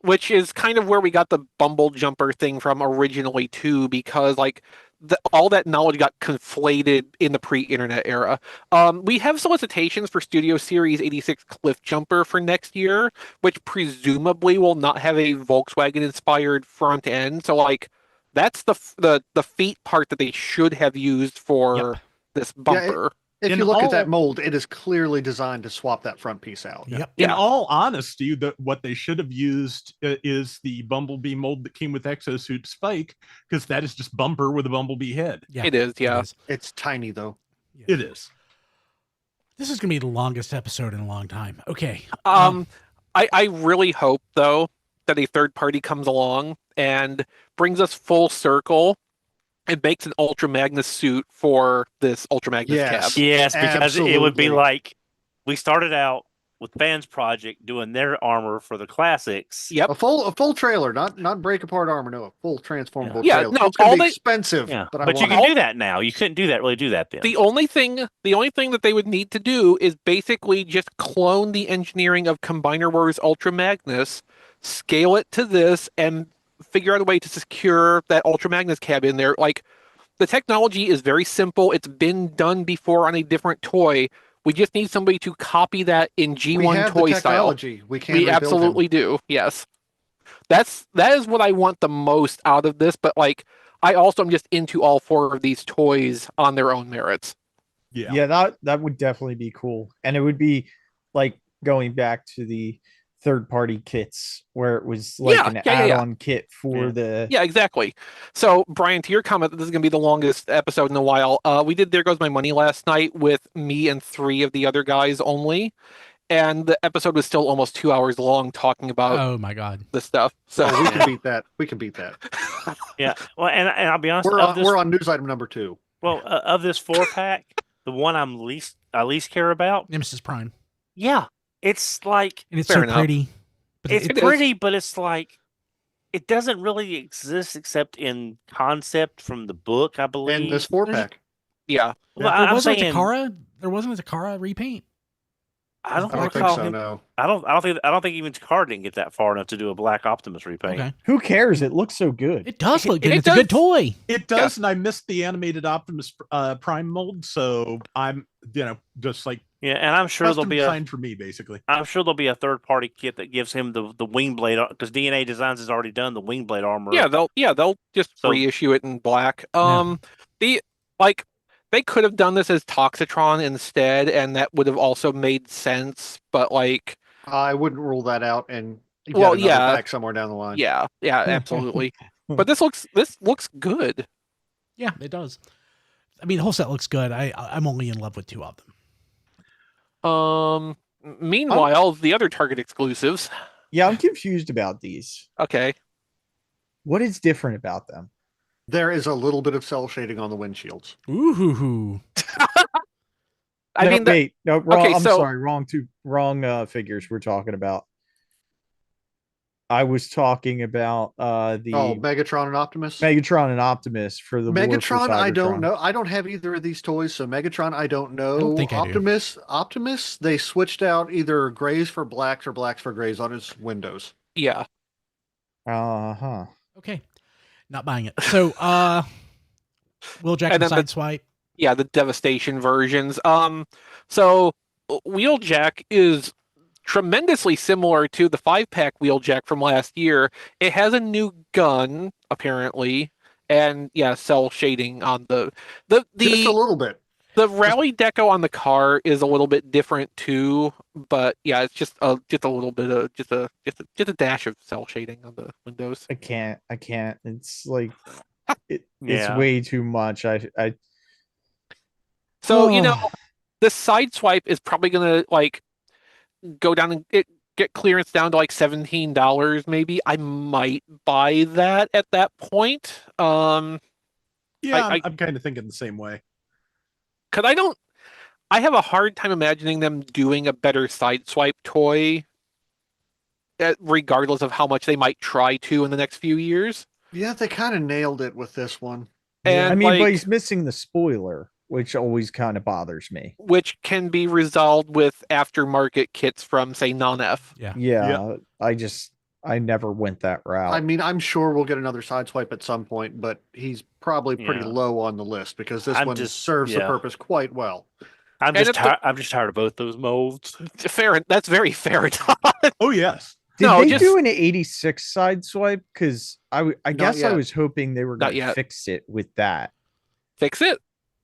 Which is kind of where we got the bumble jumper thing from originally too, because like all that knowledge got conflated in the pre-internet era. We have solicitations for Studio Series 86 Cliff Jumper for next year, which presumably will not have a Volkswagen-inspired front end. So like that's the feet part that they should have used for this bumper. If you look at that mold, it is clearly designed to swap that front piece out. In all honesty, what they should have used is the Bumblebee mold that came with Exosuit Spike, because that is just bumper with a Bumblebee head. Yeah, it is. Yeah, it's tiny though. Yeah. It is. This is gonna be the longest episode in a long time. Okay. I really hope though that a third party comes along and brings us full circle. It makes an Ultra Magnus suit for this Ultra Magnus cab. Yes, because it would be like we started out with Fans Project doing their armor for the classics. Yep, a full trailer, not break apart armor, no, a full transformable trailer. No, it's gonna be expensive. Yeah, but you can do that now. You couldn't really do that then. The only thing that they would need to do is basically just clone the engineering of Combiner Wars Ultra Magnus, scale it to this, and figure out a way to secure that Ultra Magnus cab in there. Like, the technology is very simple. It's been done before on a different toy. We just need somebody to copy that in G1 toy style. We absolutely do. Yes. That is what I want the most out of this, but like I also am just into all four of these toys on their own merits. Yeah, that would definitely be cool. And it would be like going back to the third-party kits where it was like an add-on kit for the... Yeah, exactly. So, Brian, to your comment that this is going to be the longest episode in a while, we did There Goes My Money last night with me and 3 of the other guys only, and the episode was still almost 2 hours long talking about oh my god the stuff. So we can beat that. We can beat that. Yeah. Well, and I'll be honest, we're on news item number 2. Well, of this 4-pack, the one I least care about, Nemesis Prime. Yeah. It's like, and it's so pretty. But it's pretty, but it's like it doesn't really exist except in concept from the book, I believe. And this 4-pack. Yeah. Well, there wasn't a Takara repaint. I don't think so. No. I don't think even Takara didn't get that far enough to do a Black Optimus repaint. Okay. Who cares? It looks so good. It does look good. It's a good toy. It does, and I missed the animated Optimus Prime mold, so I'm just like. Yeah, and I'm sure there'll be designed for me, basically. I'm sure there'll be a third-party kit that gives him the wing blade, because DNA Designs has already done the wing blade armor. Yeah, they'll just reissue it in black. They could have done this as Toxitron instead, and that would have also made sense. But like, I wouldn't rule that out. And pack somewhere down the line. Yeah, absolutely. But this looks good. Yeah, it does. I mean, the whole set looks good. I'm only in love with 2 of them. Meanwhile, the other Target exclusives. Yeah, I'm confused about these. Okay. What is different about them? There is a little bit of cell shading on the windshields. Ooh. Wait, no, wrong. Okay, I'm sorry, wrong figures we're talking about. I was talking about Megatron and Optimus. Megatron and Optimus for the Megatron. I don't know. I don't have either of these toys, so Megatron I don't know. I don't think Optimus. They switched out either grays for blacks or blacks for grays on his windows. Yeah. Okay. Not buying it. So, Wheeljack and Sideswipe. Yeah, the Devastation versions. So Wheeljack is tremendously similar to the 5-pack Wheeljack from last year. It has a new gun, apparently, and cell shading on the just a little bit. The rally deco on the car is a little bit different too, but it's just a little bit of just a dash of cell shading on the windows. I can't. It's like it's way too much. So the Sideswipe is probably gonna like go down and get clearance down to like $17 maybe. I might buy that at that point. I'm kind of thinking the same way. Because I have a hard time imagining them doing a better Sideswipe toy regardless of how much they might try to in the next few years. Yeah, they kind of nailed it with this one. And I mean, but like, he's missing the spoiler, which always kind of bothers me. which can be resolved with aftermarket kits from, say, Non-F. Yeah. Yeah, I never went that route. I mean, I'm sure we'll get another Sideswipe at some point, but he's probably pretty Yeah. low on the list because this I'm one just- serves the yeah. purpose quite well. I'm And just if the- I'm just tired of both those molds. Fair. That's very fair, Todd. Oh yes. Did No, they just- do an 86 side swipe? Because I guess I yet. was hoping they were Not going to yet. fix it with that. Fix it.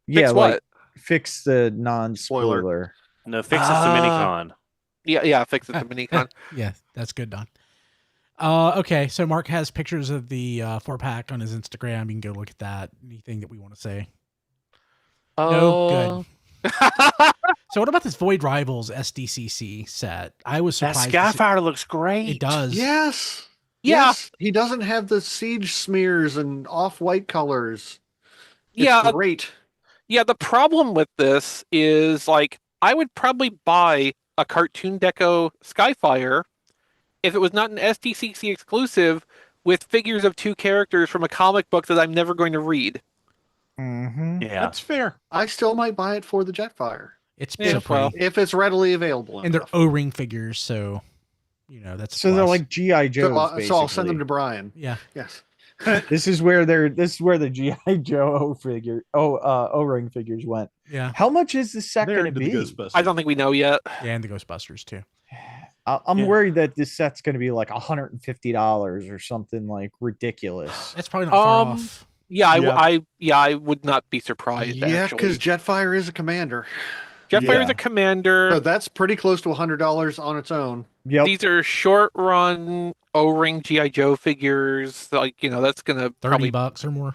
Yeah, Fix like what? fix the non-spoiler. No, fix this to Minicon. Yeah, fix it to Minicon. Yeah, that's good, Don. Okay, so Mark has pictures of the 4-pack on his Instagram. You can go look at that. Anything that we want to say? No, good. So what about this Void Rivals SDCC set? I was That surprised. Skyfire looks great. It does. Yes. Yeah. Yes. He doesn't have the siege smears and off-white colors. It's Yeah. great. Yeah, the problem with this is like I would probably buy a cartoon-deco Skyfire if it was not an SDCC exclusive with figures of 2 characters from a comic book that I'm never going to read. Mm-hmm. Yeah. That's fair. I still might buy it for the Jetfire It's Yeah, so pretty. well. if it's readily available. And they're enough. O-ring figures, so that's a So they're plus. like GI Joes. So I'll send them to Brian. yeah. Yes. This is where the GI Joe O-ring figures went. Yeah. How much is the set They're going to into the be? Ghostbusters. I don't think we know yet. Yeah, and the Ghostbusters too. I'm Yeah. worried that this set's going to be like $150 or something like ridiculous. That's probably not far Um, off. Yeah, Yeah. I would not be surprised. Yeah, actually. because Jetfire is a commander. Jetfire is Yeah. a commander. So that's pretty close to $100 on its own. Yep. These are short run O-ring GI Joe figures. Like that's gonna probably $30 or more.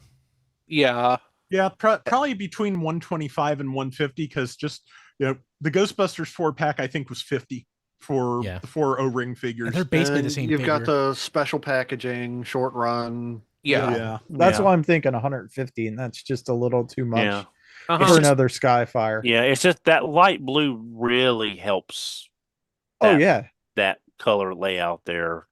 yeah. Yeah, probably between 125 and 150 because just the Ghostbusters 4-pack I think was 50 for Yeah. the 4 O-ring And figures. they're basically the And same You've figure. got the special packaging, short run. Yeah. Yeah. That's Yeah. why I'm thinking 150, and that's just a little too much Yeah. Uh-huh. for another Skyfire. Yeah, it's just that light blue really helps Oh that- yeah. that color layout there.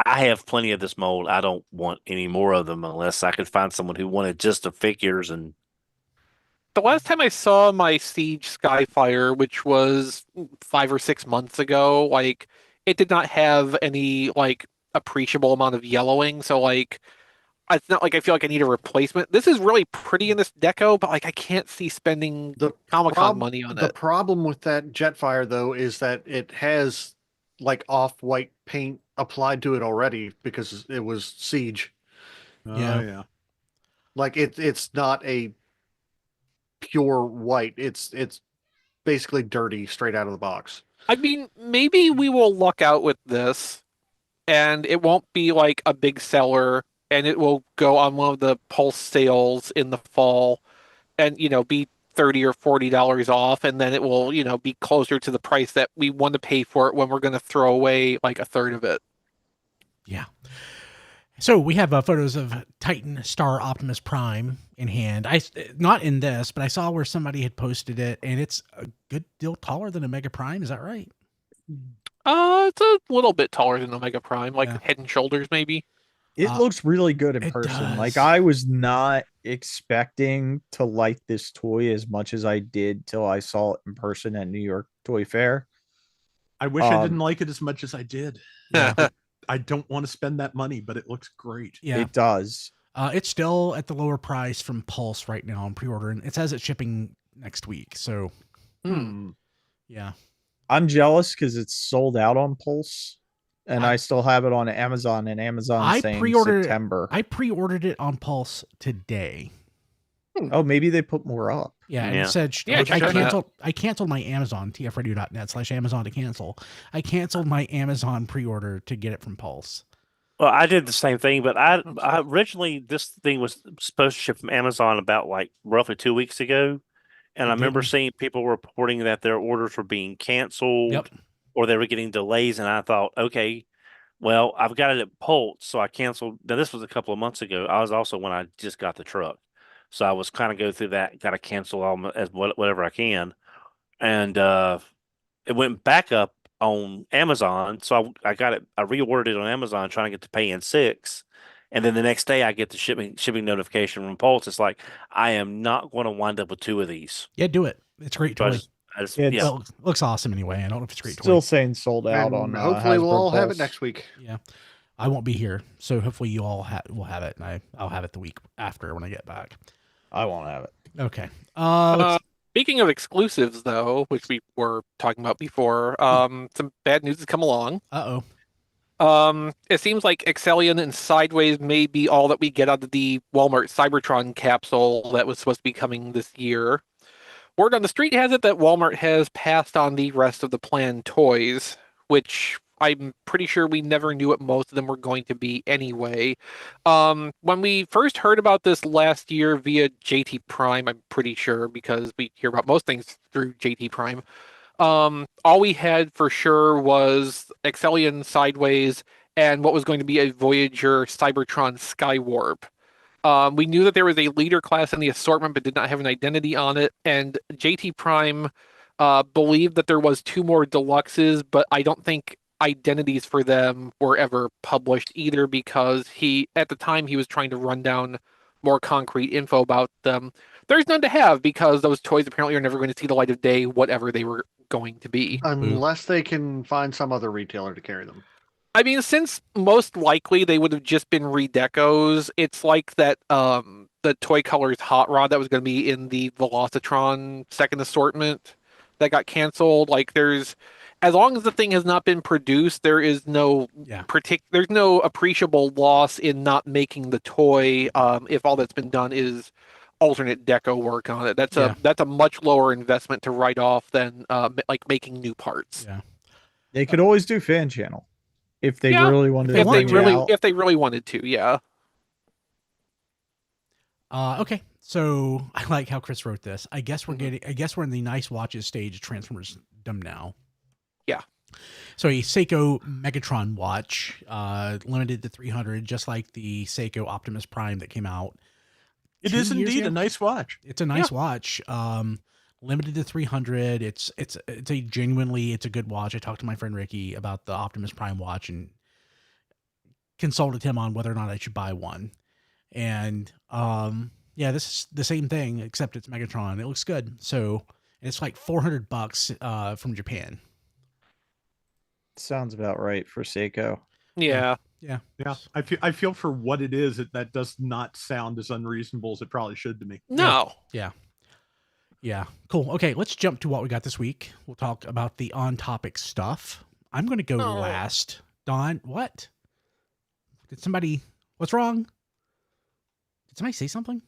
I have plenty of this mold. I don't want any more of them unless I could find someone who wanted just the figures and The last time I saw my Siege Skyfire, which was 5 or 6 months ago, like it did not have any like appreciable amount of yellowing. So like it's not like I feel like I need a replacement. This is really pretty in this deco, but like I can't see spending The Comic-Con prob- money on The it. problem with that Jetfire, though, is that it has like off-white paint applied to it already because it was Siege. Yeah. Yeah. Like it's not a pure white. It's basically dirty straight out of the box. I mean, maybe we will luck out with this and it won't be like a big seller and it will go on one of the Pulse sales in the fall and, be $30 or $40 off. And then it will, be closer to the price that we want to pay for it when we're going to throw away like a third of it. Yeah. So we have photos of Titan Star Optimus Prime in hand. Not in this, but I saw where somebody had posted it, and it's a good deal taller than a Mega Prime. Is that right? It's a little bit taller than Omega Prime, like Yeah. head and shoulders, maybe. It looks really good in it person. Like does. I was not expecting to like this toy as much as I did till I saw it in person at New York Toy Fair. I wish I Um, didn't like it as much as I did. Yeah. I don't want to spend that money, but it looks great. Yeah. It does. It's still at the lower price from Pulse right now on pre-order, and it says it's shipping next week. So, yeah. I'm jealous because it's sold out on Pulse, and I still have it on Amazon, and Amazon's saying September. I pre-ordered it on Pulse today. Oh, maybe they put more up. Yeah, and Yeah. it said Yeah, I check that. canceled my Amazon, tfradio.net/Amazon to cancel. I canceled my Amazon pre-order to get it from Pulse. well, I did the same thing, but I originally this thing was supposed to ship from Amazon about like roughly 2 weeks ago, and I remember didn't. seeing people reporting that their orders were being canceled Yep. or they were getting delays, and I thought, okay, well, I've got it at Pulse, so I canceled. Now this was a couple of months ago. I was also when I just got the truck, so I was kind of go through that, got to cancel all whatever I can, and it went back up on Amazon. So I got it. I reordered it on Amazon, trying to get to pay in 6. And then the next day, I get the shipping notification from Pulse. It's like, I am not going to wind up with 2 of these. Yeah, do it. It's a great So toy. Yeah, Well, looks awesome anyway. I don't know if it's a great still toy. saying sold out And on. hopefully we'll Hasbro all have it Pulse. next week. Yeah, I won't be here, so hopefully you all will have it, and I'll have it the week after when I get back. I won't have it. Okay. Speaking of exclusives, though, which we were talking about before, some bad news has come along. Uh-oh. It seems like Exelion and Sideways may be all that we get out of the Walmart Cybertron capsule that was supposed to be coming this year. Word on the street has it that Walmart has passed on the rest of the planned toys, which I'm pretty sure we never knew what most of them were going to be anyway. When we first heard about this last year via JT Prime, I'm pretty sure, because we hear about most things through JT Prime, all we had for sure was Exelion Sideways and what was going to be a Voyager Cybertron Skywarp. We knew that there was a leader class in the assortment, but did not have an identity on it. And JT Prime believed that there was 2 more deluxes, but I don't think identities for them were ever published either, because at the time he was trying to run down more concrete info about them. There's none to have, because those toys apparently are never going to see the light of day, whatever they were going to be. Unless they can find some other retailer to carry them. I mean, since most likely they would have just been redecos, it's like that the Toy Colors Hot Rod that was going to be in the Velocitron second assortment that got canceled. Like, as long as the thing has not been produced, there is no there's no appreciable loss in not making the toy if all that's been done is alternate deco work on it. That's a much lower investment to write off than like making new parts. Yeah. They could always do fan channel if they really wanted to bring it out. If they really wanted to, yeah. Okay. So I like how Chris wrote this. I guess we're in the nice watches stage of Transformers Dom now. Yeah. So a Seiko Megatron watch, limited to 300, just like the Seiko Optimus Prime that came out. It is indeed a nice watch. It's a nice watch. Limited to 300. It's a good watch. I talked to my friend Ricky about the Optimus Prime watch and consulted him on whether or not I should buy one. And this is the same thing except it's Megatron. It looks good. So it's like $400 from Japan. Sounds about right for Seiko. Yeah. I feel for what it is, that does not sound as unreasonable as it probably should to me. No. Yeah. Cool. Okay, let's jump to what we got this week. We'll talk about the on-topic stuff. I'm going to go last. Don, what? What's wrong? Did somebody say something?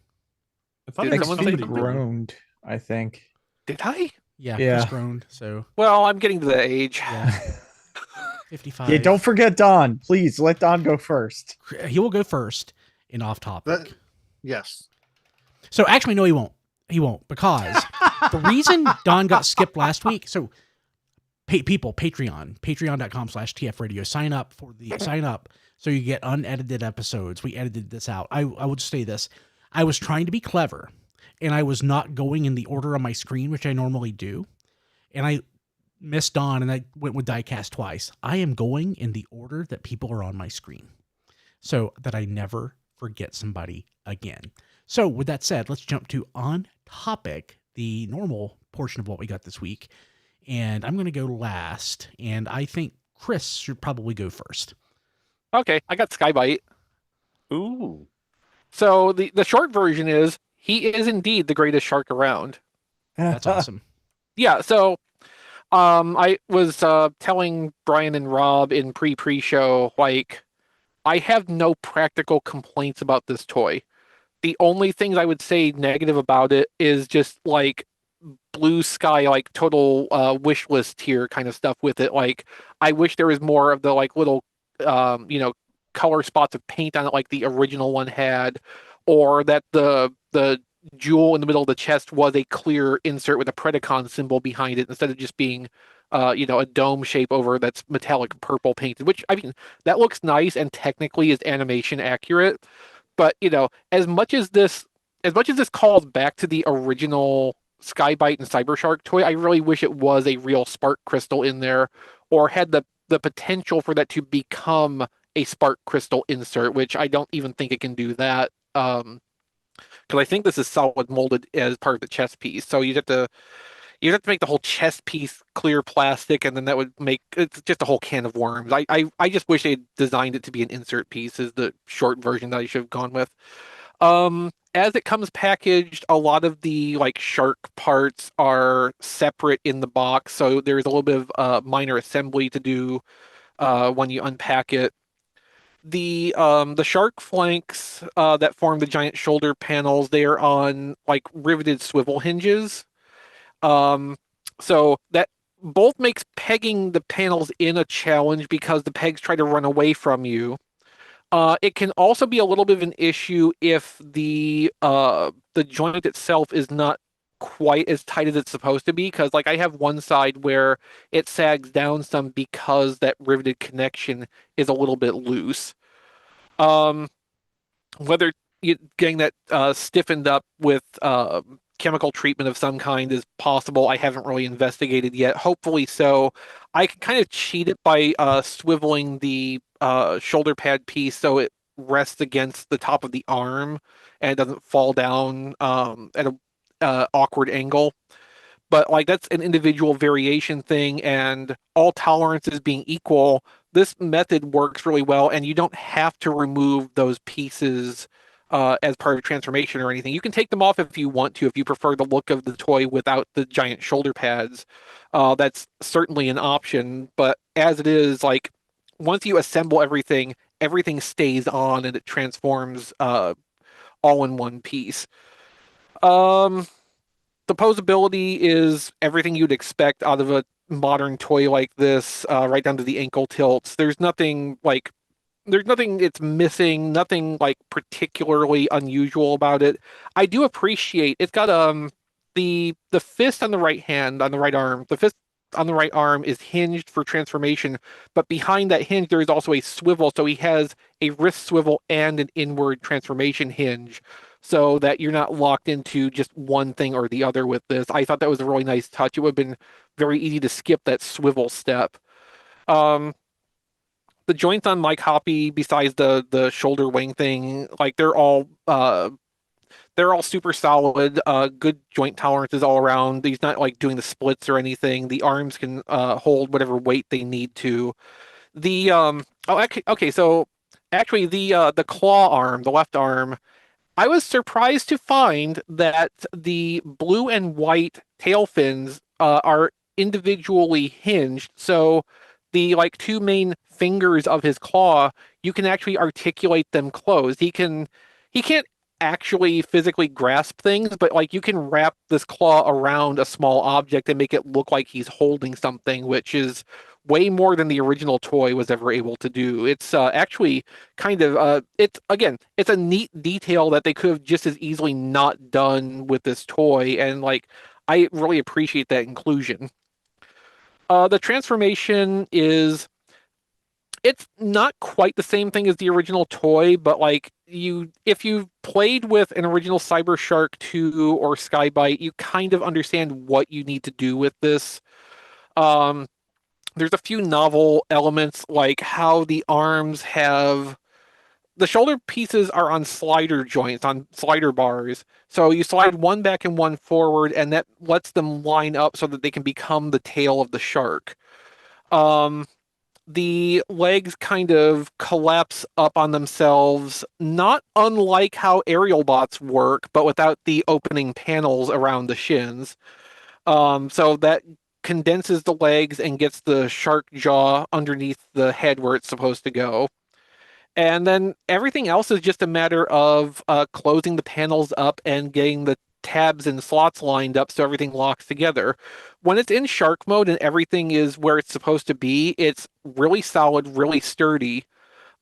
I thought Did someone say Exvee something? groaned, I think. Did I? Yeah. Chris groaned, so. Well, I'm getting to the age. Yeah. 55. Yeah, don't forget Don. Please let Don go first. He will go first in off-topic. Yes. So actually, no, he won't. He won't, because the reason Don got skipped last week. So, people, patreon.com/TF radio. Sign up so you get unedited episodes. We edited this out. I will just say this. I was trying to be clever, and I was not going in the order on my screen, which I normally do. And I missed Don, and I went with Diecast twice. I am going in the order that people are on my screen, so that I never forget somebody again. So with that said, let's jump to on topic, the normal portion of what we got this week. And I'm going to go last. And I think Chris should probably go first. Okay, I got Skybite. Ooh. So the short version is he is indeed the greatest shark around. That's awesome. Yeah, so I was telling Brian and Rob in pre-show, like, I have no practical complaints about this toy. The only things I would say negative about it is just like blue sky, like total wish list tier kind of stuff with it. Like, I wish there was more of the like little, color spots of paint on it like the original one had, or that the jewel in the middle of the chest was a clear insert with a Predacon symbol behind it instead of just being, a dome shape over that's metallic purple painted, which, I mean, that looks nice and technically is animation accurate. But, as much as this calls back to the original Skybite and Cybershark toy, I really wish it was a real spark crystal in there, or had the potential for that to become a spark crystal insert, which I don't even think it can do that. Because I think this is solid molded as part of the chest piece. So you'd have to make the whole chest piece clear plastic, and then that would make it's just a whole can of worms. I just wish they designed it to be an insert piece, is the short version that I should have gone with. As it comes packaged, a lot of the like shark parts are separate in the box, so there's a little bit of minor assembly to do when you unpack it. The shark flanks that form the giant shoulder panels, they are on like riveted swivel hinges. So that both makes pegging the panels in a challenge because the pegs try to run away from you. It can also be a little bit of an issue if the joint itself is not quite as tight as it's supposed to be, because like I have one side where it sags down some because that riveted connection is a little bit loose. Whether getting that stiffened up with chemical treatment of some kind is possible, I haven't really investigated yet. Hopefully so. I can kind of cheat it by swiveling the shoulder pad piece so it rests against the top of the arm and it doesn't fall down at a awkward angle. But like that's an individual variation thing, and all tolerances being equal, this method works really well, and you don't have to remove those pieces as part of transformation or anything. You can take them off if you want to, if you prefer the look of the toy without the giant shoulder pads. That's certainly an option, but as it is, like once you assemble everything, everything stays on and it transforms all in one piece. The posability is everything you'd expect out of a modern toy like this, right down to the ankle tilts. There's nothing it's missing, nothing like particularly unusual about it. I do appreciate it's got the fist on the right hand, on the right arm. The fist on the right arm is hinged for transformation, but behind that hinge there is also a swivel, so he has a wrist swivel and an inward transformation hinge, so that you're not locked into just one thing or the other with this. I thought that was a really nice touch. It would have been very easy to skip that swivel step. The joints on my copy, besides the shoulder wing thing, like they're all super solid, good joint tolerances all around. He's not like doing the splits or anything. The arms can hold whatever weight they need to. The so actually the claw arm, the left arm, I was surprised to find that the blue and white tail fins are individually hinged. So the like two main fingers of his claw, you can actually articulate them closed. He can't actually physically grasp things, but like you can wrap this claw around a small object and make it look like he's holding something, which is way more than the original toy was ever able to do. It's actually kind of it's a neat detail that they could have just as easily not done with this toy, and like I really appreciate that inclusion. The transformation it's not quite the same thing as the original toy, but like if you played with an original Cyber Shark 2 or Skybite, you kind of understand what you need to do with this. There's a few novel elements, like how the arms have the shoulder pieces are on slider joints, on slider bars. So you slide one back and one forward, and that lets them line up so that they can become the tail of the shark. The legs kind of collapse up on themselves, not unlike how aerial bots work, but without the opening panels around the shins. So that condenses the legs and gets the shark jaw underneath the head where it's supposed to go. And then everything else is just a matter of closing the panels up and getting the tabs and slots lined up so everything locks together. When it's in shark mode and everything is where it's supposed to be, it's really solid, really sturdy.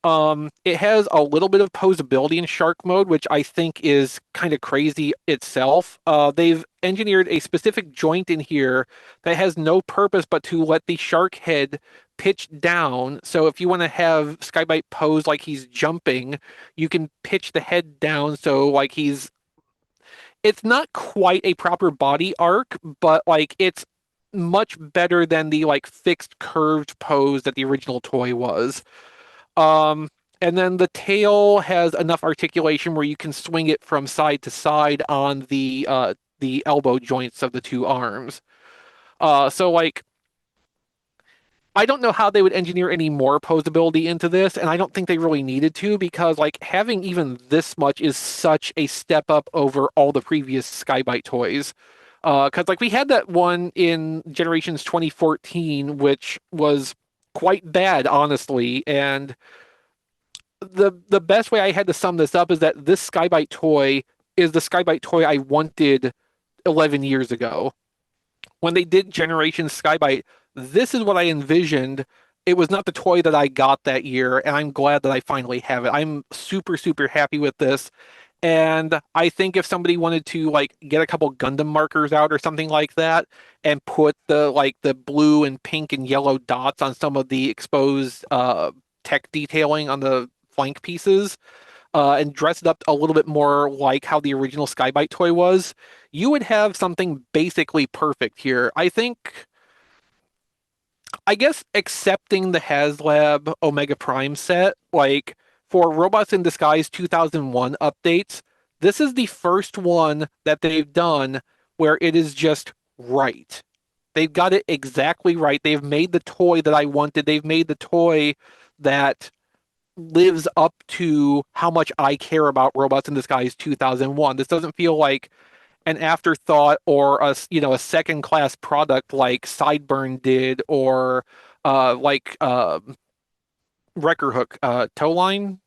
It has a little bit of posability in shark mode, which I think is kind of crazy itself. They've engineered a specific joint in here that has no purpose but to let the shark head pitch down. So if you want to have Skybite pose like he's jumping, you can pitch the head down so like it's not quite a proper body arc, but like it's much better than the like fixed curved pose that the original toy was. And then the tail has enough articulation where you can swing it from side to side on the elbow joints of the two arms. So like, I don't know how they would engineer any more posability into this, and I don't think they really needed to, because like having even this much is such a step up over all the previous Skybite toys. Because like we had that one in Generations 2014, which was quite bad, honestly. And the best way I had to sum this up is that this Skybite toy is the Skybite toy I wanted 11 years ago. When they did Generation Skybite, this is what I envisioned. It was not the toy that I got that year, and I'm glad that I finally have it. I'm super, super happy with this. And I think if somebody wanted to like get a couple Gundam markers out or something like that and put the blue and pink and yellow dots on some of the exposed tech detailing on the flank pieces, and dress it up a little bit more like how the original Skybite toy was, you would have something basically perfect here. I guess accepting the HasLab Omega Prime set, like for Robots in Disguise 2001 updates, this is the first one that they've done where it is just right. They've got it exactly right. They've made the toy that I wanted. They've made the toy that lives up to how much I care about Robots in Disguise 2001. This doesn't feel like an afterthought or a second class product like Sideburn did, or Wrecker Hook Tow Line.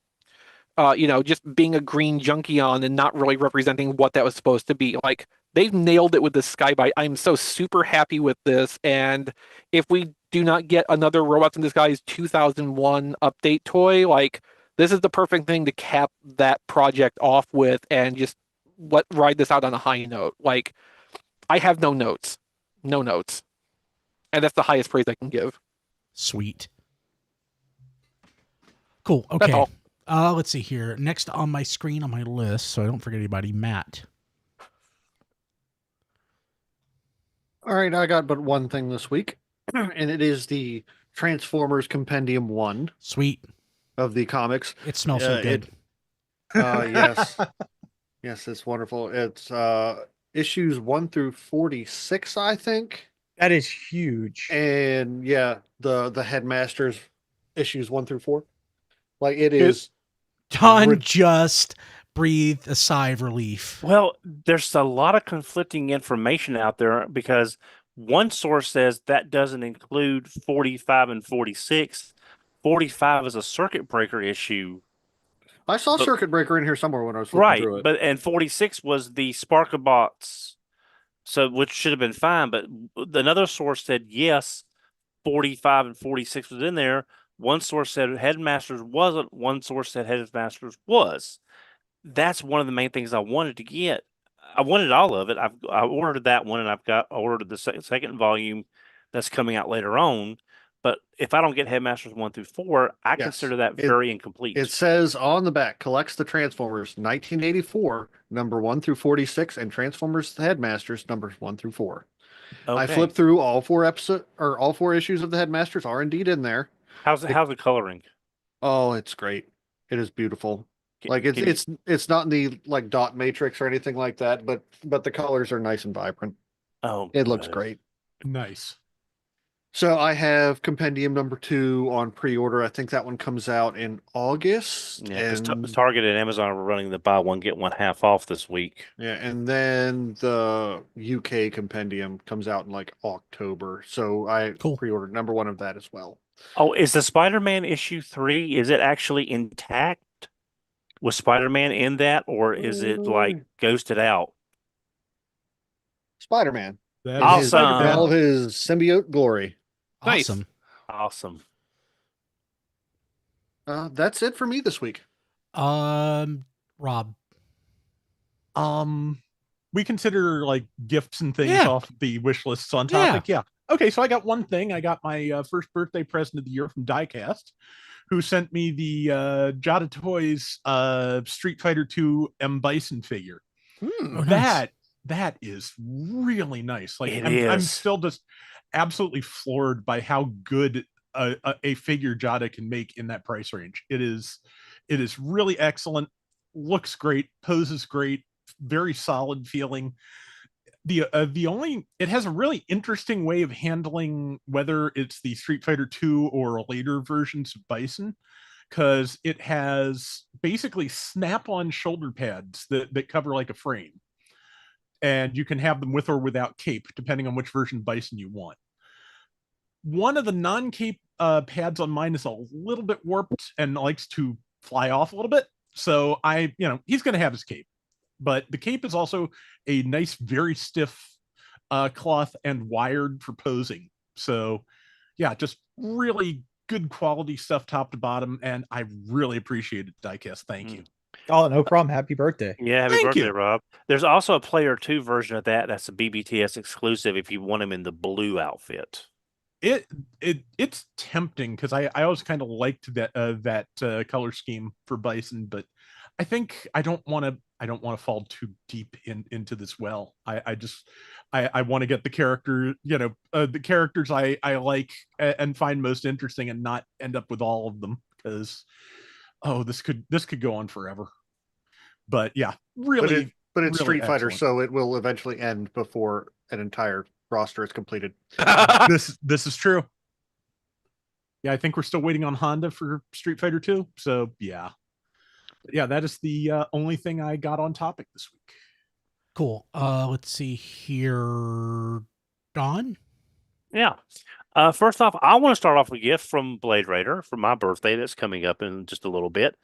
Just being a green Junkion and not really representing what that was supposed to be. Like, they've nailed it with the Skybite. I'm so super happy with this. And if we do not get another Robots in Disguise 2001 update toy, like, this is the perfect thing to cap that project off with and just ride this out on a high note. Like, I have no notes. No notes. And that's the highest praise I can give. Sweet. Cool. Okay. That's all. Let's see here. Next on my screen on my list, so I don't forget anybody, Matt. All right, I got but one thing this week, and it is the Transformers Compendium 1. Sweet. Of the comics. It smells so good. Yes. Yes, it's wonderful. It's issues 1 through 46, I think. That is huge. And yeah, the Headmasters issues 1 through 4. Like, it is. Don just breathed a sigh of relief. Well, there's a lot of conflicting information out there, because one source says that doesn't include 45 and 46. 45 is a circuit breaker issue. I saw Circuit Breaker in here somewhere when I was flipping through it. And 46 was the Sparkabots, so which should have been fine. But another source said yes, 45 and 46 was in there. One source said Headmasters wasn't. One source said Headmasters was. That's one of the main things I wanted to get. I wanted all of it. I ordered that one, and I ordered the second volume that's coming out later on. But if I don't get Headmasters 1 through 4, I consider that very incomplete. It says on the back, collects the Transformers 1984, number 1 through 46, and Transformers Headmasters numbers 1 through 4. Okay. I flipped through all 4 issues of the Headmasters are indeed in there. How's the coloring? Oh, it's great. It is beautiful. It's not in the like dot matrix or anything like that, but the colors are nice and vibrant. Oh, it looks great. Nice. So I have Compendium number 2 on pre-order. I think that one comes out in August. Yeah, because Target and Amazon are running the buy one, get one half off this week. Yeah, and then the UK Compendium comes out in like October. So I pre-ordered number 1 of that as well. Oh, is the Spider-Man issue 3, is it actually intact? Was Spider-Man in that, or is it like ghosted out? Spider-Man. Awesome. All of his symbiote glory. Awesome. Awesome. That's it for me this week. Rob. We consider like gifts and things off the wish lists on topic. Yeah. Okay, so I got one thing. I got my first birthday present of the year from Diecast, who sent me the Jada Toys Street Fighter 2 M. Bison figure. Nice. That is really nice. Like, I'm still just, absolutely floored by how good a figure Jada can make in that price range. It is really excellent, looks great, poses great, very solid feeling. The only, it has a really interesting way of handling whether it's the Street Fighter 2 or later versions of Bison, because it has basically snap-on shoulder pads that cover like a frame, and you can have them with or without cape depending on which version of Bison you want. One of the non-cape pads on mine is a little bit warped and likes to fly off a little bit, so he's going to have his cape. But the cape is also a nice, very stiff cloth and wired for posing. So yeah, just really good quality stuff top to bottom. And I really appreciate it, Diecast. Thank you. Oh, no problem. Happy birthday. Yeah, happy birthday, Rob. There's also a Player 2 version of that. That's a BBTS exclusive if you want him in the blue outfit. It's tempting because I always kind of liked that color scheme for Bison, but I think I don't want to fall too deep into this well. I want to get the character, the characters I like and find most interesting, and not end up with all of them, because this could go on forever. But yeah, really, but it's really Street Fighter, excellent. so it will eventually end before an entire roster is completed. This is true. Yeah, I think we're still waiting on Honda for Street Fighter 2. So yeah, that is the only thing I got on topic this week. Cool. Let's see here. Don? Yeah. First off, I want to start off with a gift from Blade Raider for my birthday that's coming up in just a little bit.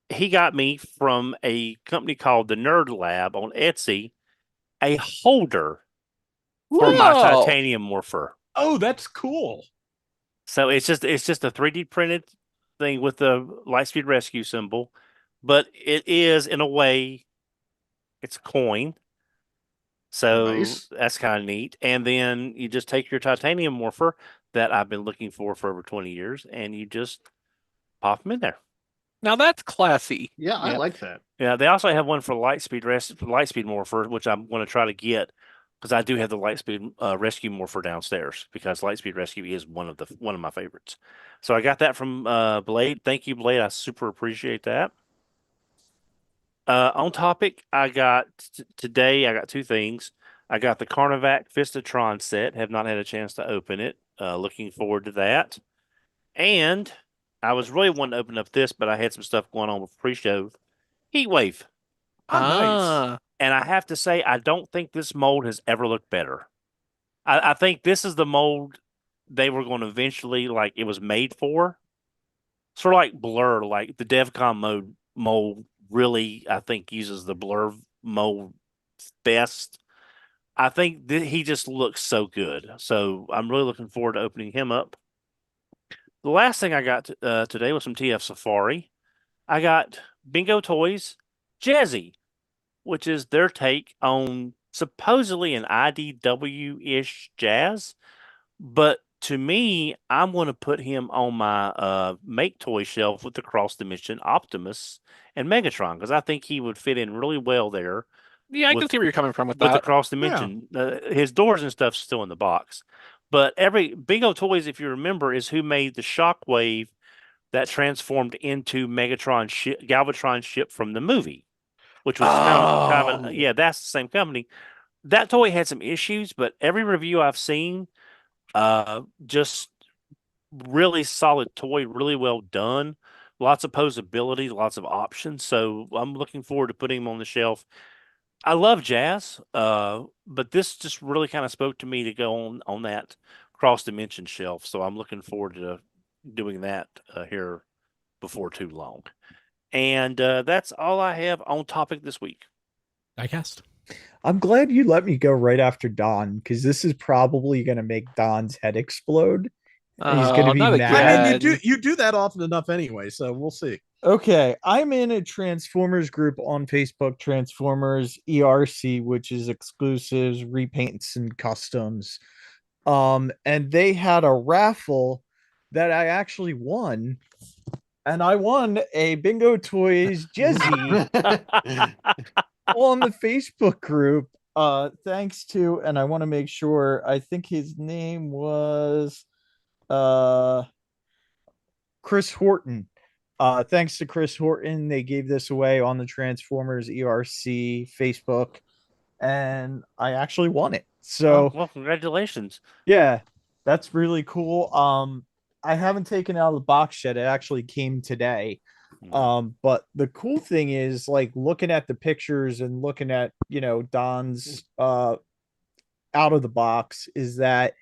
He got me from a company called the Nerd Lab on Etsy a holder for my titanium morpher. Oh, that's cool. So it's just a 3D printed thing with the Lightspeed Rescue symbol, but it is, in a way, it's a coin. So nice. That's kind of neat. And then you just take your titanium morpher that I've been looking for over 20 years, and you just pop them in there. Now that's classy. Yeah, I like that. Yeah, they also have one for Lightspeed morpher, which I'm going to try to get, because I do have the Lightspeed Rescue morpher downstairs, because Lightspeed Rescue is one of my favorites. So I got that from Blade. Thank you, Blade. I super appreciate that. On topic, I got today. I got two things. I got the Carnivac Fistatron set. Have not had a chance to open it. Looking forward to that. And I was really wanting to open up this, but I had some stuff going on with pre-show. Heatwave. Nice. And I have to say, I don't think this mold has ever looked better. I think this is the mold they were going to eventually, like, it was made for. Sort of like Blur, like the DevCon mold really, I think, uses the Blur mold best. I think he just looks so good. So I'm really looking forward to opening him up. The last thing I got today was from TF Safari. I got Bingo Toys Jazzy, which is their take on supposedly an IDW-ish Jazz. But to me, I'm going to put him on my Make Toy shelf with the Cross Dimension Optimus and Megatron, because I think he would fit in really well there. Yeah, I can see where you're coming from with that. With the Cross Dimension. Yeah. His doors and stuff's still in the box. But Bingo Toys, if you remember, is who made the Shockwave that transformed into Galvatron ship from the movie, which was kind of that's the same company. That toy had some issues, but every review I've seen, just really solid toy, really well done, lots of posability, lots of options. So I'm looking forward to putting him on the shelf. I love Jazz, but this just really kind of spoke to me to go on that Cross Dimension shelf. So I'm looking forward to doing that here before too long. And that's all I have on topic this week. Diecast. I'm glad you let me go right after Don, because this is probably going to make Don's head explode. He's going to be mad. I mean, you do that often enough anyway, so we'll see. Okay, I'm in a Transformers group on Facebook, Transformers ERC, which is exclusives, repaints, and customs. And they had a raffle that I actually won, and I won a Bingo Toys Jazzy on the Facebook group. thanks to, and I want to make sure, I think his name was uh Chris Horton. Thanks to Chris Horton, they gave this away on the Transformers ERC Facebook, and I actually won it. So, well, congratulations. yeah, that's really cool. I haven't taken it out of the box yet. It actually came today. But the cool thing is, like, looking at the pictures and looking at, Don's out of the box, is that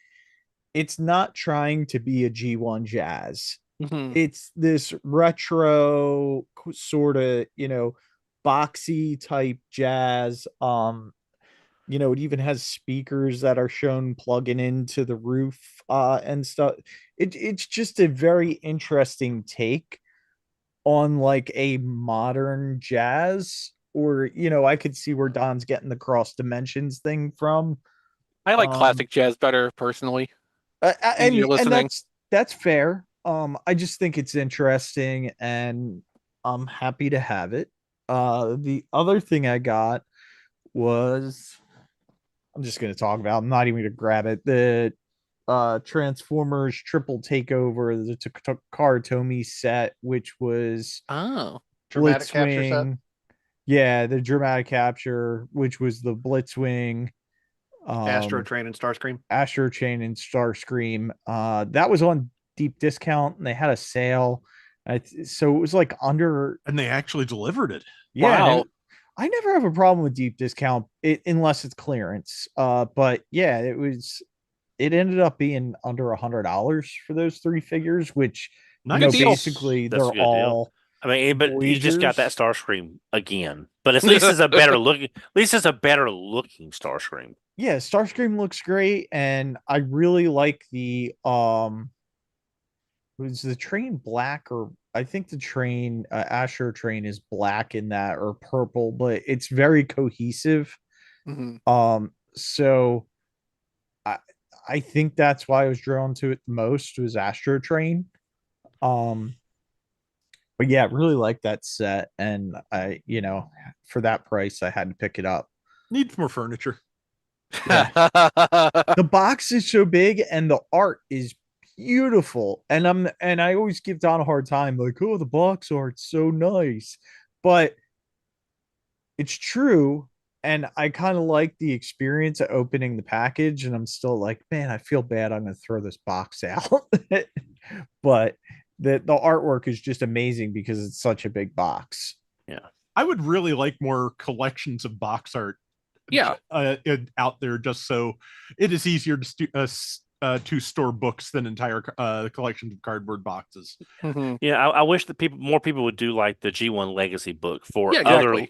it's not trying to be a G1 Jazz. It's this retro sort of, boxy type jazz. It even has speakers that are shown plugging into the roof and stuff. It's just a very interesting take on like a modern jazz, or I could see where Don's getting the cross dimensions thing from. I like classic jazz better personally. And that's fair. I just think it's interesting, and I'm happy to have it. The other thing I got was, I'm just going to talk about, I'm not even going to grab it. The Transformers Triple Takeover, the Takara Tomy set, which was dramatic capture set. Yeah, the dramatic capture, which was the Blitzwing, Astro Train and Starscream. Astro Chain and Starscream. That was on deep discount, and they had a sale. So it was like under, and they actually delivered it. Yeah. Wow. I never have a problem with deep discount unless it's clearance. But yeah, it ended up being under $100 for those 3 figures, which basically they're all. I mean, but Voyagers. You just got that Starscream again. But at least it's a better looking. At least it's a better looking Starscream. Yeah, Starscream looks great, and I really like the was the train black, or I think the train Astro Train is black in that, or purple, but it's very cohesive. So I think that's why I was drawn to it the most, was Astro Train. But yeah, really like that set, and I, for that price, I had to pick it up. Needs more furniture. Yeah. The box is so big, and the art is beautiful, and I always give Don a hard time, like, oh, the box art's so nice, but it's true. And I kind of like the experience of opening the package, and I'm still like, man, I feel bad, I'm gonna throw this box out. But the artwork is just amazing because it's such a big box. Yeah, I would really like more collections of box art out there, just so it is easier to store books than entire collections of cardboard boxes. Yeah, I wish that more people would do like the G1 Legacy book for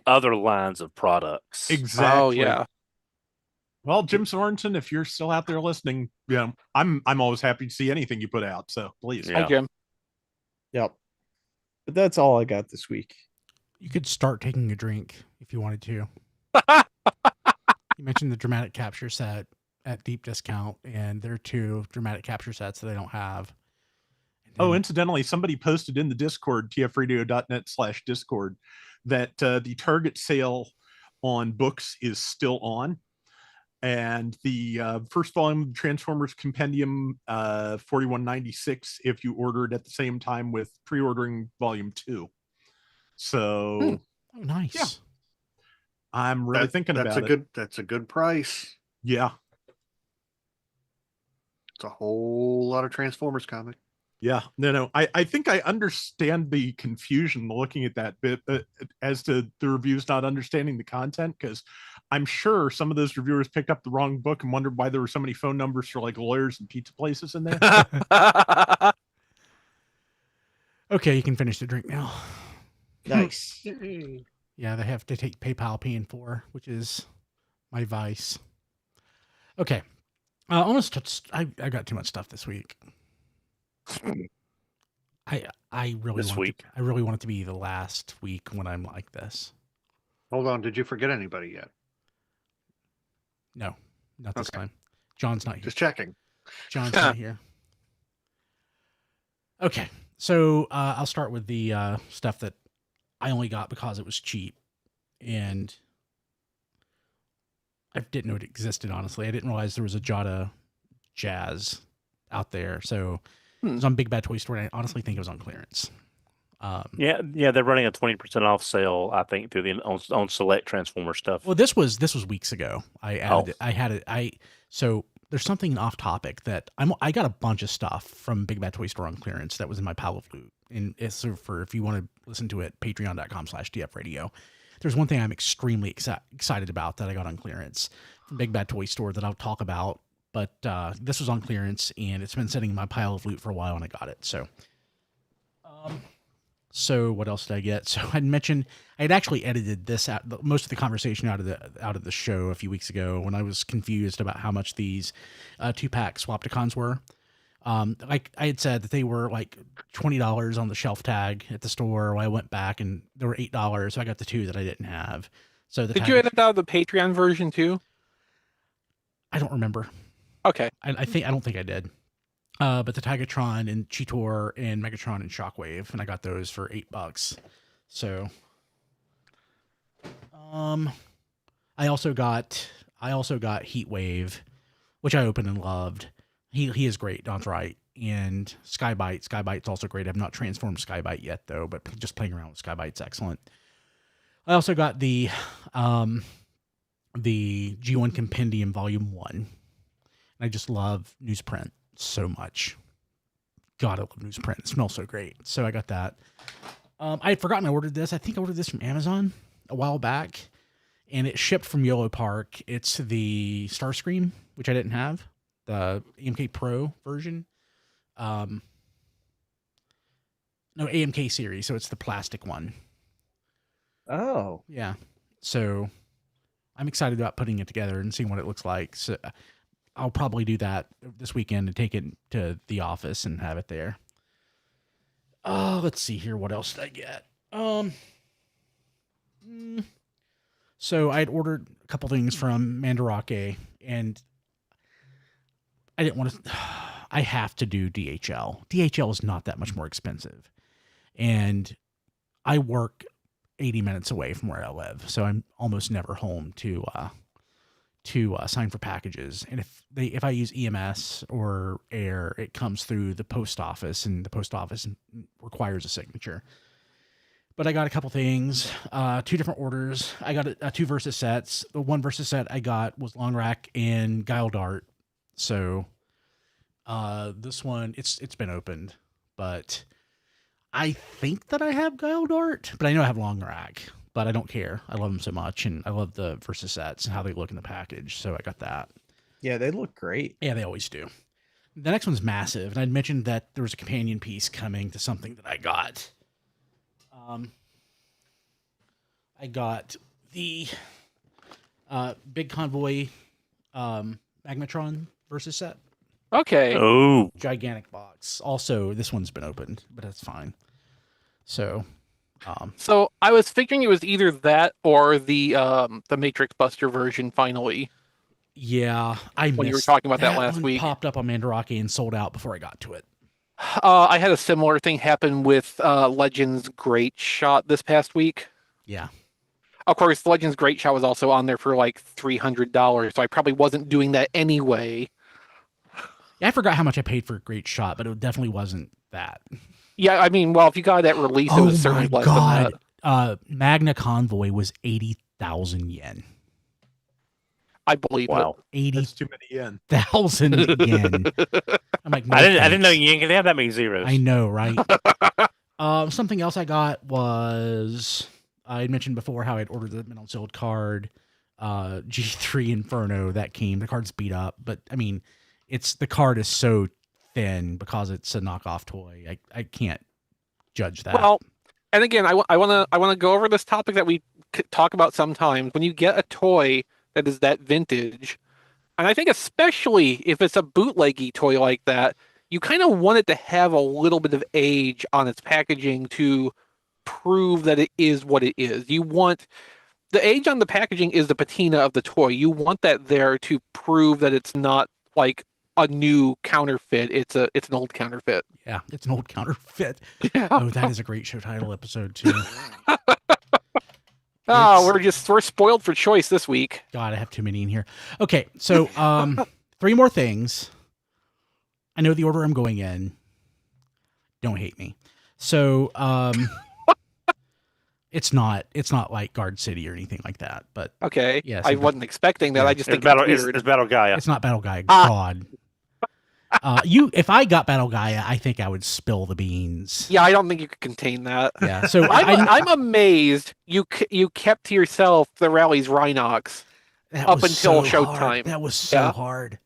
other lines of products. Exactly. Oh yeah. Well, Jim Sorensen, if you're still out there listening, I'm always happy to see anything you put out. So please. Hi, Jim. Yep. But that's all I got this week. You could start taking a drink if you wanted to. You mentioned the dramatic capture set at deep discount, and there are 2 dramatic capture sets that I don't have. Oh, incidentally, somebody posted in the Discord, tfradio.net/Discord, that the Target sale on books is still on. And the first volume of Transformers Compendium 4196, if you order it at the same time with pre-ordering volume 2. So nice. Yeah. I'm really thinking about it. That's a good price. Yeah. It's a whole lot of Transformers comic. Yeah, no. I think I understand the confusion looking at that bit as to the reviews not understanding the content, because I'm sure some of those reviewers picked up the wrong book and wondered why there were so many phone numbers for like lawyers and pizza places in there. Okay, you can finish the drink now. Nice. Yeah, they have to take PayPal paying for, which is my vice. Okay. I got too much stuff this week. I really want it to be the last week when I'm like this. Hold on, did you forget anybody yet? No, not this time. John's not here. Just checking. John's not here. Okay, so I'll start with the stuff that I only got because it was cheap, and I didn't know it existed, honestly. I didn't realize there was a Jada Jazz out there. So it was on Big Bad Toy Store, and I honestly think it was on clearance. Yeah, they're running a 20% off sale, I think, through the on select Transformer stuff. Well, this was weeks ago. I added it. I had it. So there's something off topic that I got a bunch of stuff from Big Bad Toy Store on clearance that was in my pile of loot. And it's for if you want to listen to it, patreon.com/dfradio. There's one thing I'm extremely excited about that I got on clearance from Big Bad Toy Store that I'll talk about. But this was on clearance, and it's been sitting in my pile of loot for a while, and I got it. So what else did I get? So I'd mentioned I had actually edited this out, most of the conversation out of the show a few weeks ago when I was confused about how much these 2-pack Swapticons were. Like I had said that they were like $20 on the shelf tag at the store. I went back and they were $8. So I got the 2 that I didn't have. So did you edit out the Patreon version too? I don't remember. Okay. I don't think I did. But the Tigatron and Cheetor and Megatron and Shockwave, and I got those for $8. So, I also got Heatwave, which I opened and loved. He is great. Don's right. And Skybite. Skybite's also great. I've not transformed Skybite yet though, but just playing around with Skybite's excellent. I also got the G1 Compendium Volume 1. And I just love newsprint so much. God, I love newsprint. It smells so great. So I got that. I had forgotten I ordered this. I think I ordered this from Amazon a while back, and it shipped from Yellow Park. It's the Starscream, which I didn't have, the AMK Pro version. No, AMK series, so it's the plastic one. Oh. Yeah. So I'm excited about putting it together and seeing what it looks like. So I'll probably do that this weekend and take it to the office and have it there. Let's see here. What else did I get? So I had ordered a couple things from Mandarake, and I didn't want to. I have to do DHL. DHL is not that much more expensive, and I work 80 minutes away from where I live, so I'm almost never home to sign for packages. And if I use EMS or air, it comes through the post office, and the post office requires a signature. But I got a couple things, 2 different orders. I got 2 versus sets. The 1 versus set I got was Long Rack and Guile Dart. So this one, it's been opened, but I think that I have Guile Dart, but I know I have Long Rack. But I don't care. I love them so much, and I love the versus sets and how they look in the package. So I got that. Yeah, they look great. Yeah, they always do. The next one's massive, and I'd mentioned that there was a companion piece coming to something that I got. I got the Big Convoy Magnetron versus set. Okay. Oh. Gigantic box. Also, this one's been opened, but that's fine. So I was figuring it was either that or the Matrix Buster version finally. Yeah, when you were talking about that last week. Popped up on Mandarake and sold out before I got to it. I had a similar thing happen with Legends Great Shot this past week. Yeah. Of course, Legends Great Shot was also on there for like $300, so I probably wasn't doing that anyway. Yeah, I forgot how much I paid for Great Shot, but it definitely wasn't that. Yeah, I mean, well, if you got that release, it was certainly less than that. Magna Convoy was 80,000 yen. I believe wow. it. That's too many yen. 80,000 yen. I'm like, no, I didn't know yen could have that many zeros. I know, right? Something else I got was I had mentioned before how I'd ordered the Metal Sealed card, G3 Inferno that came. The card's beat up, but I mean, the card is so thin because it's a knockoff toy. I can't judge that. Well, and again, I want to go over this topic that we talk about sometimes. When you get a toy that is that vintage, and I think especially if it's a bootleggy toy like that, you kind of want it to have a little bit of age on its packaging to prove that it is what it is. You want the age on the packaging is the patina of the toy. You want that there to prove that it's not like a new counterfeit. It's an old counterfeit. Yeah, it's an old counterfeit. Yeah. Oh, that is a great show title episode too. Oh, we're spoiled for choice this week. God, I have too many in here. Okay, so 3 more things. I know the order I'm going in. Don't hate me. So it's not like Guard City or anything like that. But okay, yes, I wasn't expecting that. Yeah. I just think it's weird. It's Battle Gaia. It's not Battle Gaia. God. If I got Battle Gaia, I think I would spill the beans. Yeah, I don't think you could contain that. Yeah. So I'm amazed you kept to yourself the Rally's Rhinox up until showtime. That was so hard.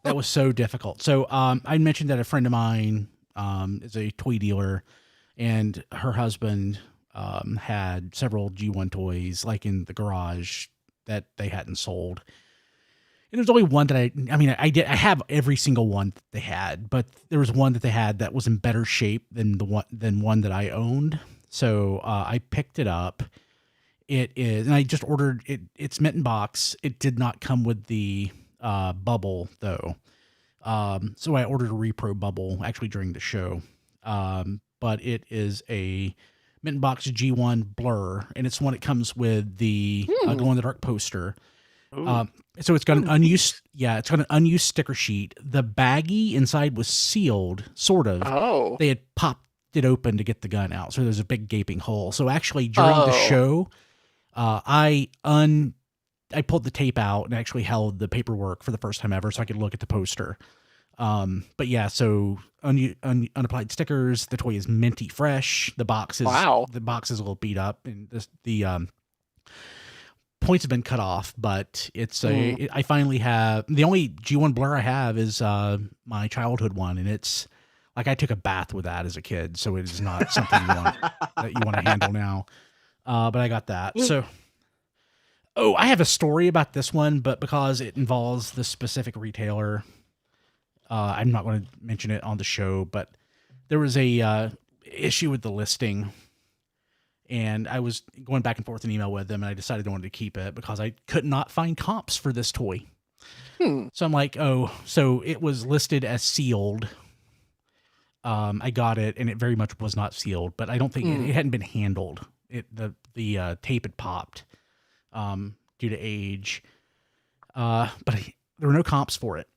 That was so difficult. So I mentioned that a friend of mine is a toy dealer, and her husband had several G1 toys like in the garage that they hadn't sold. And there's only one that I have every single one that they had, but there was one that they had that was in better shape than one that I owned. So I picked it up. It is, and I just ordered it. It's mint in box. It did not come with the bubble though. So I ordered a repro bubble actually during the show. But it is a mint box G1 Blur, and it's one that comes with the glow in the dark poster. So it's got an unused, it's got an unused sticker sheet. The baggie inside was sealed, sort of. Oh. They had popped it open to get the gun out, so there's a big gaping hole. So actually during the show, I pulled the tape out and actually held the paperwork for the first time ever, so I could look at the poster. But yeah, so unapplied stickers. The toy is minty fresh. The box is the box is a little beat up, and the points have been cut off. But it's I finally have the only G1 Blur I have is my childhood one, and it's like I took a bath with that as a kid, so it is not something that you want to handle now. But I got that. So. Oh, I have a story about this one, but because it involves the specific retailer, I'm not going to mention it on the show, but there was a issue with the listing, and I was going back and forth in email with them, and I decided I wanted to keep it because I could not find comps for this toy. So I'm like, so it was listed as sealed. I got it, and it very much was not sealed, but I don't think it hadn't been handled. The tape had popped. Due to age, but there were no comps for it.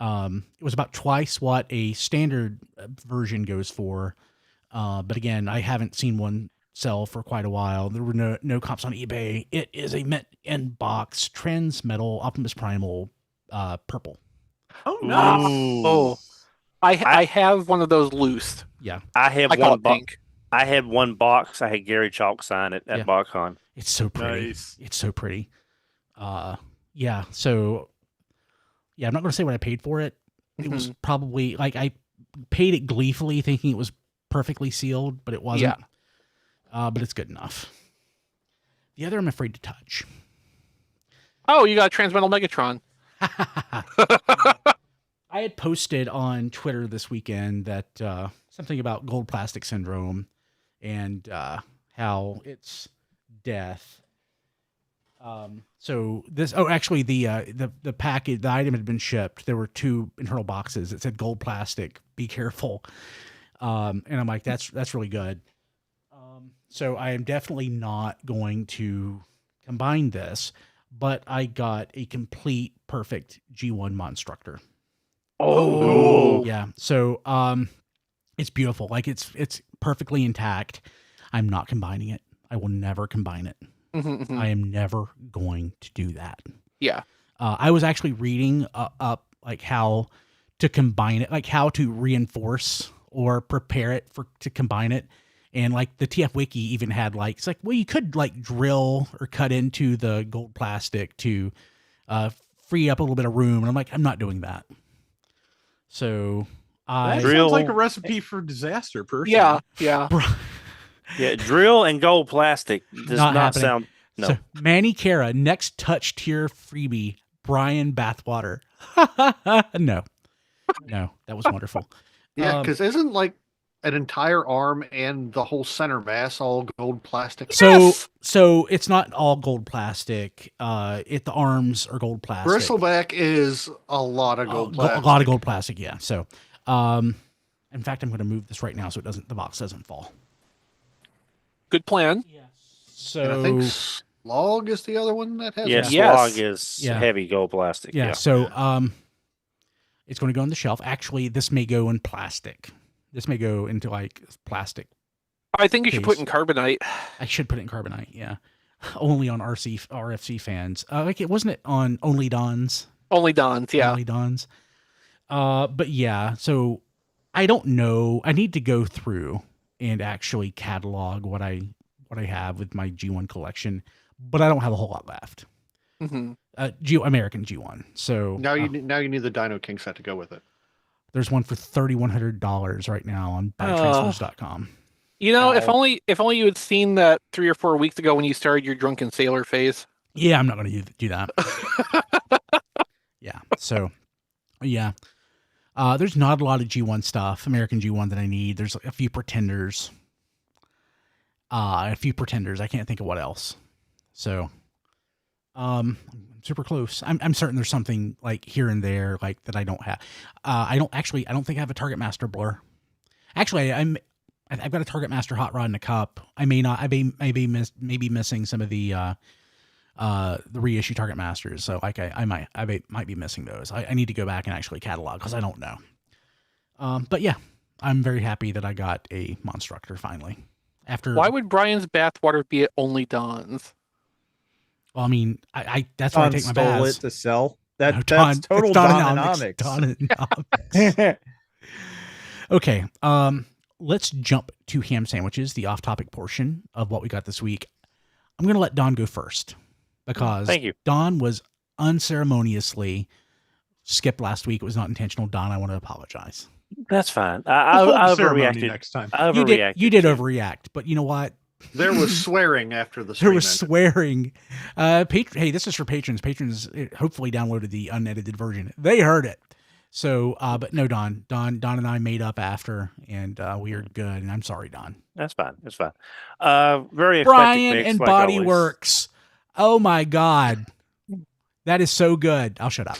It was about twice what a standard version goes for. But again, I haven't seen one sell for quite a while. There were no comps on eBay. It is a mint in box Trans Metal Optimus Primal, purple. Oh, nice. Oh, I have one of those loose. Yeah. I have I one pink. I had one box. I had Gary Chalk sign it at BotCon. It's so pretty. Nice. It's so pretty. So I'm not going to say what I paid for it. It was probably like I paid it gleefully thinking it was perfectly sealed, but it wasn't. But it's good enough. The other I'm afraid to touch. Oh, you got a Transmetal Megatron. I had posted on Twitter this weekend that something about gold plastic syndrome and how it's death. So this, actually the package, the item had been shipped. There were 2 internal boxes. It said gold plastic, be careful. And I'm like, that's really good. So I am definitely not going to combine this, but I got a complete perfect G1 Monstructor. Oh, yeah. So, it's beautiful. Like it's perfectly intact. I'm not combining it. I will never combine it. I am never going to do that. Yeah. I was actually reading up like how to combine it, like how to reinforce or prepare it to combine it. And like the TF Wiki even had like, it's like, well, you could like drill or cut into the gold plastic to free up a little bit of room. And I'm like, I'm not doing that. So that sounds like a recipe for disaster, personally. Yeah. Yeah, drill and gold plastic does not sound. No. So, Manny Cara, next touch tier freebie, Brian Bathwater. No, that was wonderful. Yeah, because isn't like an entire arm and the whole center mass all gold plastic? So it's not all gold plastic. The arms are gold plastic. Bristleback is a lot of gold plastic. A lot of gold plastic, yeah. So, in fact, I'm going to move this right now so the box doesn't fall. Good plan. Yes. So And I think Slog is the other one that has Yeah, it. Slog Yes. is heavy gold plastic. yeah, so it's going to go on the shelf. Actually, this may go in plastic. This may go into like plastic. I think you should put Case. in carbonite. I should put it in carbonite. Yeah, only on RFC fans. Like it wasn't it on Only Dons. Only Dons, yeah. Only Dons. But yeah, so I don't know. I need to go through and actually catalog what I have with my G1 collection, but I don't have a whole lot left. Mm-hmm. American G1. So Now you need the Dino King set to go with it. there's one for $3,100 right now on buytransfers.com. You know, if only you had seen that 3 or 4 weeks ago when you started your drunken sailor phase. Yeah, I'm not going to do that. Yeah. So, yeah. There's not a lot of G1 stuff, American G1 that I need. There's a few pretenders. I can't think of what else. So, I'm super close. I'm certain there's something like here and there like that I don't have. I don't think I have a Target Master blur. Actually, I've got a Target Master hot rod in a cup. I may not. I may be missing some of the reissue Target Masters. So like I might be missing those. I need to go back and actually catalog because I don't know. But yeah, I'm very happy that I got a Monstructor finally. Why would Brian's bathwater be at Only Don's? Well, I mean, I that's why I take my stole baths. it to sell. That's Don, total it's Dononomics. Dononomics. Okay, let's jump to ham sandwiches, the off-topic portion of what we got this week. I'm going to let Don go first because Thank you. Don was unceremoniously skipped last week. It was not intentional. Don, I want to apologize. That's fine. We'll I hold the ceremony overreacted next time. I You overreacted. did overreact, but you know what? There was swearing after the There stream was ended. swearing. Hey, this is for patrons. Patrons hopefully downloaded the unedited version. They heard it. So, but no, Don and I made up after, and we are good. And I'm sorry, Don. That's fine. That's fine. Very eclectic Brian mix, and like Body always. Works. Oh my God, that is so good. I'll shut up.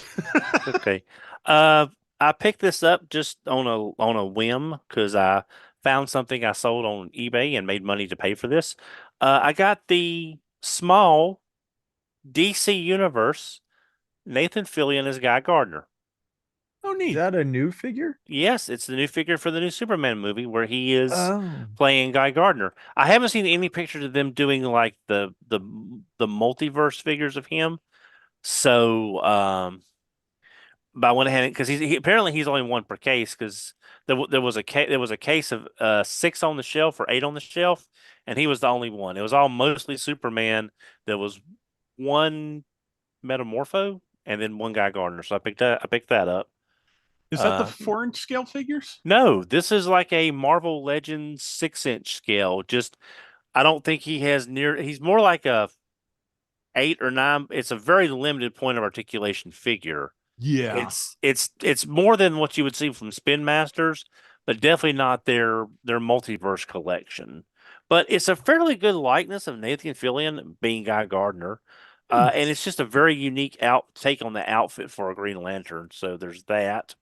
Okay. I picked this up just on a whim because I found something I sold on eBay and made money to pay for this. I got the small DC Universe Nathan Fillion as Guy Gardner. Oh, Is neat. that a new figure? Yes, it's the new figure for the new Superman movie where he is Oh. playing Guy Gardner. I haven't seen any pictures of them doing like the multiverse figures of him. So but I went ahead because he apparently he's only one per case because there was a case of 6 on the shelf or 8 on the shelf, and he was the only one. It was all mostly Superman. There was one Metamorpho and then one Guy Gardner. So I picked that up. Is that the 4-inch scale figures? No, this is like a Marvel Legends 6-inch scale. Just I don't think he has he's more like a 8 or 9. It's a very limited point of articulation figure. Yeah. It's more than what you would see from Spin Masters, but definitely not their multiverse collection. But it's a fairly good likeness of Nathan Fillion being Guy Gardner. And it's just a very unique take on the outfit for a Green Lantern. So there's that.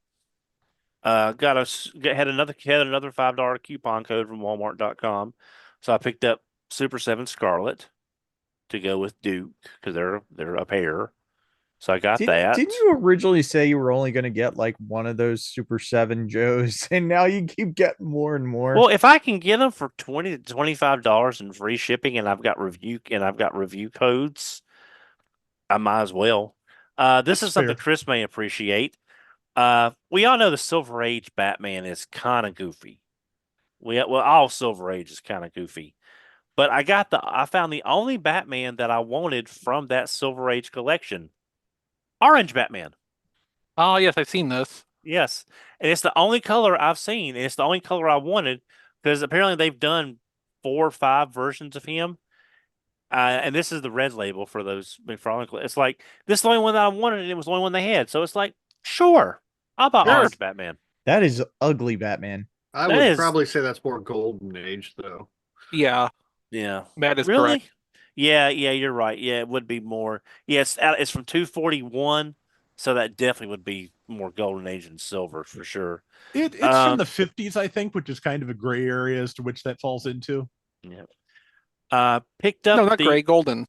Had another $5 coupon code from Walmart.com. So I picked up Super 7 Scarlet to go with Duke because they're a pair. So I got that. Didn't you originally say you were only going to get like one of those Super 7 Joes, and now you keep getting more and more? Well, if I can get them for $20 to $25 and free shipping, and I've got review codes, I might as well. This is something fair. Chris may appreciate. We all know the Silver Age Batman is kind of goofy. All Silver Age is kind of goofy. But I found the only Batman that I wanted from that Silver Age collection. Orange Batman. Oh, yes, I've seen this. Yes. And it's the only color I've seen. And it's the only color I wanted because apparently they've done 4 or 5 versions of him. And this is the red label for those. It's like, this is the only one that I wanted and it was the only one they had. So it's like, sure, I'll buy Orange Batman. That is ugly Batman. I would probably say that's more Golden Age, though. Yeah. Yeah. That is Really? correct. Yeah, you're right. Yeah, it would be more. Yeah, it's from 241, so that definitely would be more Golden Age and Silver for sure. It's from the 50s, I think, which is kind of a gray area as to which that falls into. Yeah. Picked up No, not gray, golden.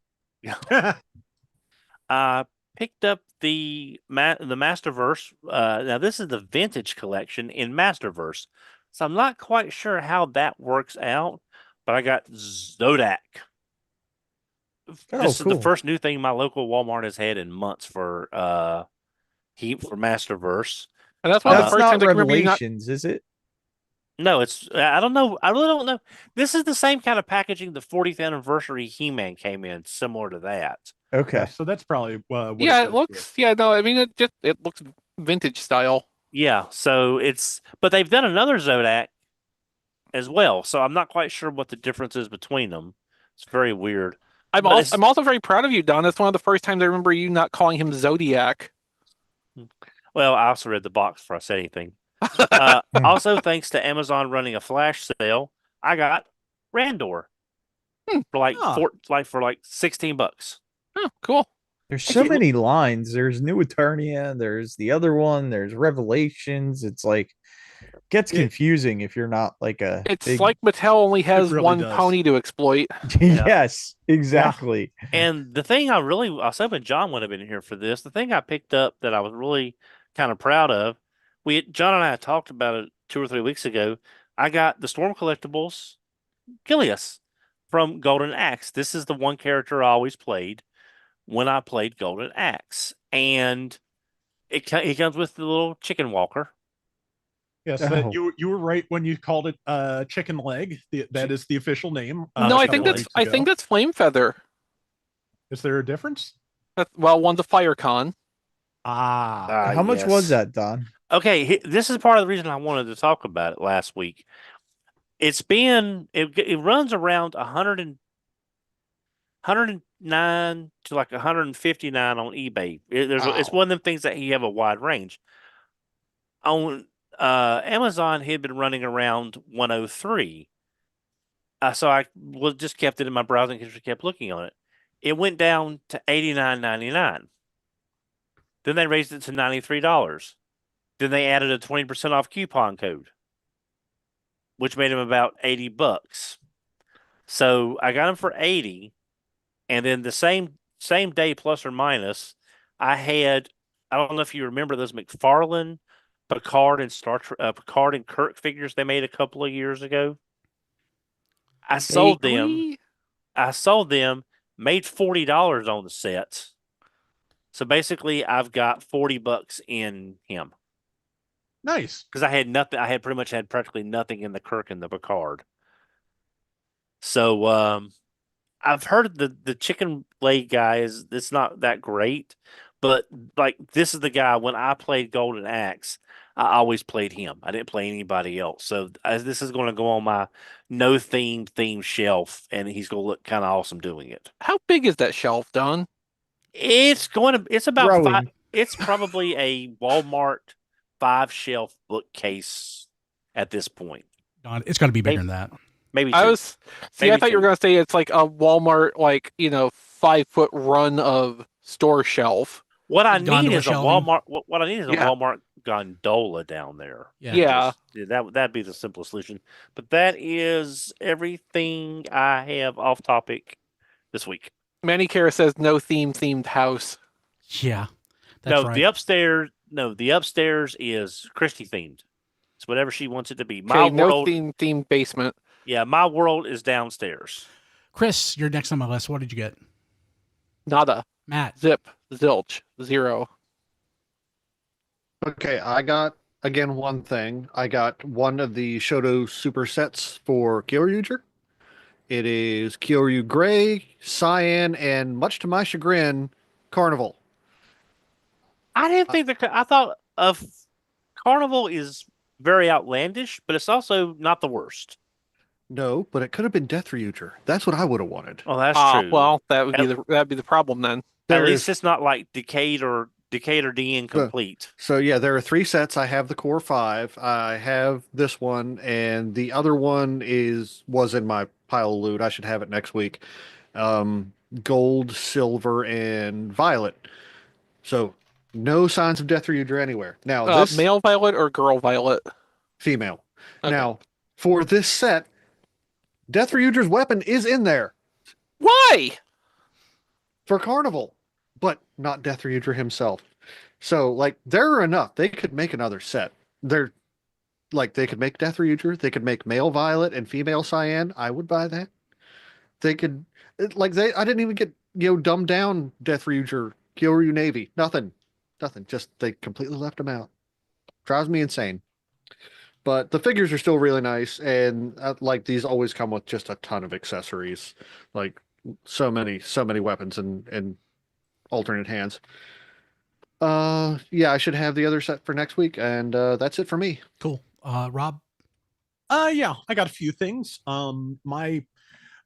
Picked up the Masterverse. Now this is the vintage collection in Masterverse, so I'm not quite sure how that works out. But I got Zodak. This is the first new thing my local Walmart has had in months for Masterverse. And that's one of the first not times I can remember you not. Revelations, is it? No, it's I don't know. I really don't know. This is the same kind of packaging the 40th anniversary He-Man came in, similar to that. Okay. So that's probably what Yeah, it looks. Yeah, no, I mean it looks vintage style. Yeah, so but they've done another Zodak as well, so I'm not quite sure what the difference is between them. It's very weird. I'm also very proud of you, Don. That's one of the first times I remember you not calling him Zodiac. Well, I also read the box before I said anything. Also, thanks to Amazon running a flash sale, I got Randor for like $16. Oh, cool. There's so many lines. There's New Eternia. There's the other one. There's Revelations. It's like gets confusing if you're not like a. It's like Mattel only has one pony to exploit. Yes, exactly. Yeah. And the thing I was hoping John would have been here for this. The thing I picked up that I was really kind of proud of. John and I talked about it 2 or 3 weeks ago. I got the Storm Collectibles Gilius from Golden Axe. This is the one character I always played when I played Golden Axe, and he comes with the little chicken walker. Yes, you were right when you called it chicken leg. That is the official name. No, I think that's Flame Feather. Is there a difference? Well, one's a fire con. How much was that, Don? Okay, this is part of the reason I wanted to talk about it last week. It runs around 109 to like 159 on eBay. It's one of them things that you have a wide range. On Amazon, he had been running around 103. So I just kept it in my browsing history, kept looking on it. It went down to $89.99. Then they raised it to $93. Then they added a 20% off coupon code, which made them about $80. So I got them for $80, and then the same day, plus or minus, I don't know if you remember those McFarlane, Picard, and Kirk figures they made a couple of years ago. I sold them, made $40 on the sets. So basically, I've got $40 in him. Nice, because I had nothing. I had practically nothing in the Kirk and the Picard. So I've heard the chicken leg guy it's not that great, but like this is the guy. When I played Golden Axe, I always played him. I didn't play anybody else. So this is going to go on my no theme shelf, and he's going to look kind of awesome doing it. How big is that shelf, Don? It's about 5. It's probably a Walmart 5-shelf bookcase at this point. Don, it's going to be bigger than that. Maybe 2. I thought you were going to say it's like a Walmart, 5-foot run of store shelf. What I need is a Walmart. What I need is a Walmart gondola down there. Yeah. That'd be the simplest solution. But that is everything I have off topic this week. Manicare says no themed house. Yeah. That's right. The upstairs is Christy themed. It's whatever she wants it to be. No themed basement. Yeah, my world is downstairs. Chris, you're next on my list. What did you get? Nada. Matt. Zip. Zilch. 0. Okay, I got, again, one thing. I got one of the Shoto super sets for Kyoryuger. It is Kyoryu Gray, Cyan, and much to my chagrin, Carnival. I didn't think I thought of Carnival is very outlandish, but it's also not the worst. No, but it could have been Death Ryuger. That's what I would have wanted. Oh, that's true. Well, that'd be the problem then. At least it's not like Decade or D incomplete. So yeah, there are 3 sets. I have the core 5. I have this one, and the other one was in my pile of loot. I should have it next week. Gold, silver, and violet. So no signs of Death Ryuger anywhere. Now this male violet or girl violet? Female. Okay. Now for this set, Death Ryuger's weapon is in there. Why? For Carnival, but not Death Reader himself. So, like, there are enough. They could make another set. They're like, they could make Death Reader. They could make male Violet and female Cyan. I would buy that. They could, I didn't even get, dumbed down Death Reader, Kyoryu Navy. Nothing. Just, they completely left them out. Drives me insane. But the figures are still really nice. And, like, these always come with just a ton of accessories. Like, so many weapons and alternate hands. Yeah, I should have the other set for next week, and that's it for me. Cool. Rob? Yeah, I got a few things. My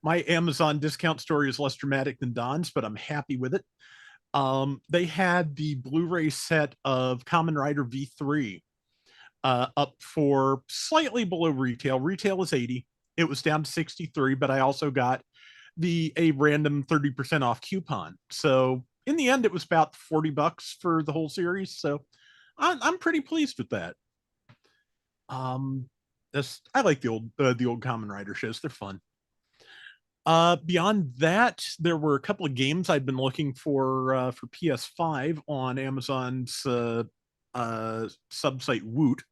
Amazon discount story is less dramatic than Don's, but I'm happy with it. They had the Blu-ray set of Kamen Rider V3 up for slightly below retail. Retail is 80. It was down to 63, but I also got a random 30% off coupon. So in the end, it was about $40 for the whole series. So I'm pretty pleased with that. I like the old Kamen Rider shows. They're fun. Beyond that, there were a couple of games I'd been looking for PS5 on Amazon's subsite Woot.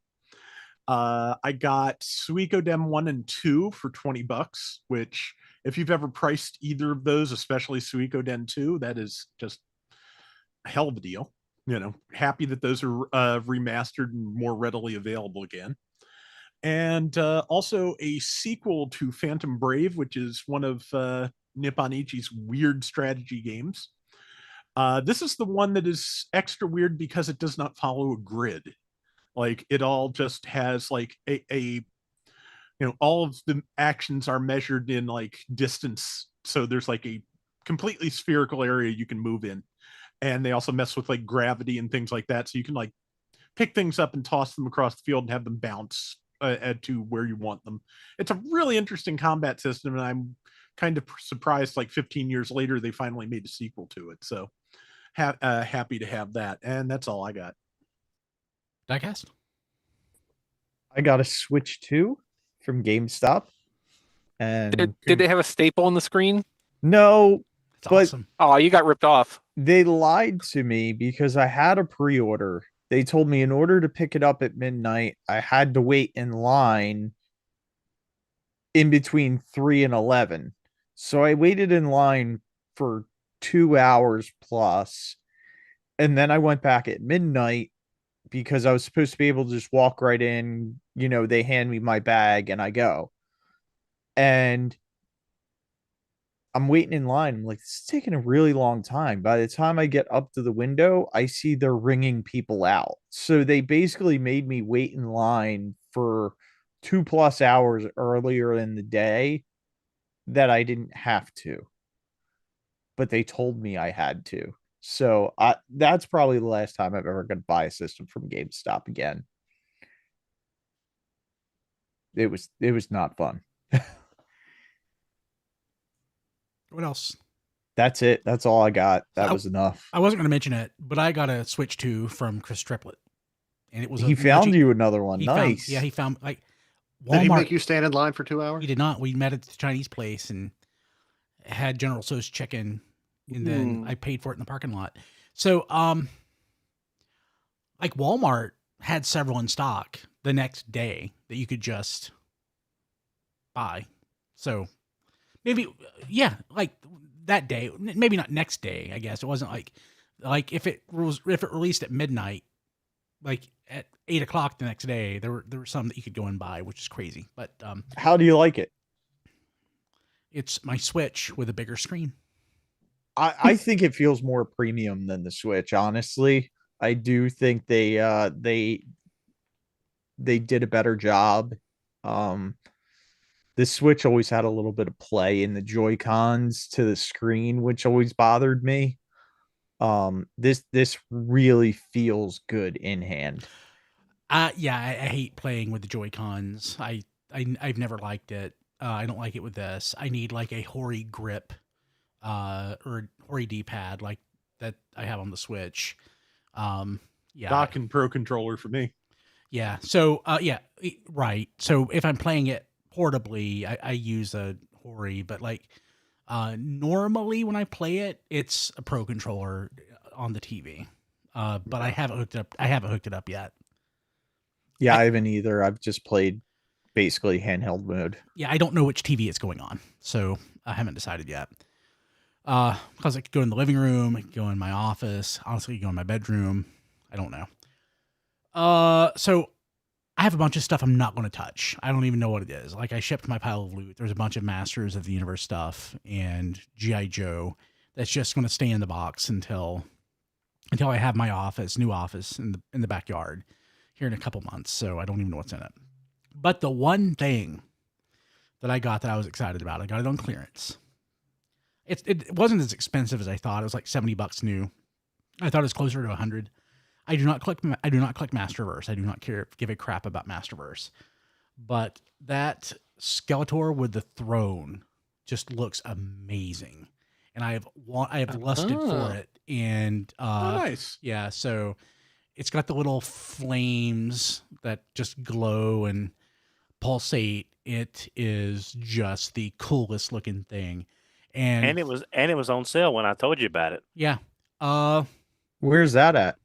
I got Suikoden 1 and 2 for $20, which, if you've ever priced either of those, especially Suikoden 2, that is just a hell of a deal. Happy that those are remastered and more readily available again. And also a sequel to Phantom Brave, which is one of Nippon Ichi's weird strategy games. This is the one that is extra weird because it does not follow a grid. Like, it all just has like all of the actions are measured in like distance. So there's like a completely spherical area you can move in. And they also mess with like gravity and things like that. So you can like pick things up and toss them across the field and have them bounce to where you want them. It's a really interesting combat system. And I'm kind of surprised, like 15 years later, they finally made a sequel to it. So happy to have that. And that's all I got. Diecast? I got a Switch 2 from GameStop. And did they have a staple on the screen? No, It's but awesome. Oh, you got ripped off. they lied to me because I had a pre-order. They told me in order to pick it up at midnight, I had to wait in line in between 3 and 11. So I waited in line for 2 hours plus. And then I went back at midnight because I was supposed to be able to just walk right in. They hand me my bag and I go. And I'm waiting in line. I'm like, this is taking a really long time. By the time I get up to the window, I see they're ringing people out. So they basically made me wait in line for 2+ hours earlier in the day that I didn't have to. But they told me I had to. So that's probably the last time I've ever going to buy a system from GameStop again. It was not fun. What else? That's it. That's all I got. That was enough. I wasn't going to mention it, but I got a Switch 2 from Chris Triplett. And it was he found you another one. Nice. He found like Walmart. Did he make you stand in line for 2 hours? He did not. We met at the Chinese place and had General Tso's chicken, and then I paid for it in the parking lot. So, like Walmart had several in stock the next day that you could just buy. So maybe, yeah, like that day, maybe not next day. I guess it wasn't like if it released at midnight, like at 8 o'clock the next day, there were some that you could go and buy, which is crazy. But how do you like it? It's my Switch with a bigger screen. I think it feels more premium than the Switch. Honestly, I do think they did a better job. The Switch always had a little bit of play in the Joy-Cons to the screen, which always bothered me. This really feels good in hand. Yeah, I hate playing with the Joy-Cons. I've never liked it. I don't like it with this. I need like a Hori grip, or Hori D-pad like that I have on the Switch. Yeah. Dock and Pro controller for me. Yeah. So, yeah, right. So if I'm playing it portably, I use a Hori, but like, Normally when I play it, it's a Pro controller on the TV. But I haven't hooked it up yet. Yeah, I haven't either. I've just played basically handheld mode. Yeah, I don't know which TV it's going on, so I haven't decided yet. Because I could go in the living room, I could go in my office, honestly, I could go in my bedroom. I don't know. So I have a bunch of stuff I'm not going to touch. I don't even know what it is. Like, I shipped my pile of loot. There's a bunch of Masters of the Universe stuff and G.I. Joe that's just going to stay in the box until I have my new office in the backyard here in a couple months. So I don't even know what's in it. But the one thing that I got that I was excited about, I got it on clearance. It wasn't as expensive as I thought. It was like $70 new. I thought it was closer to 100. I do not click Masterverse. I do not give a crap about Masterverse. But that Skeletor with the throne just looks amazing. And I have lusted for it. And nice. Yeah, so it's got the little flames that just glow and pulsate. It is just the coolest looking thing. And it was on sale when I told you about it. Yeah. Where's that at?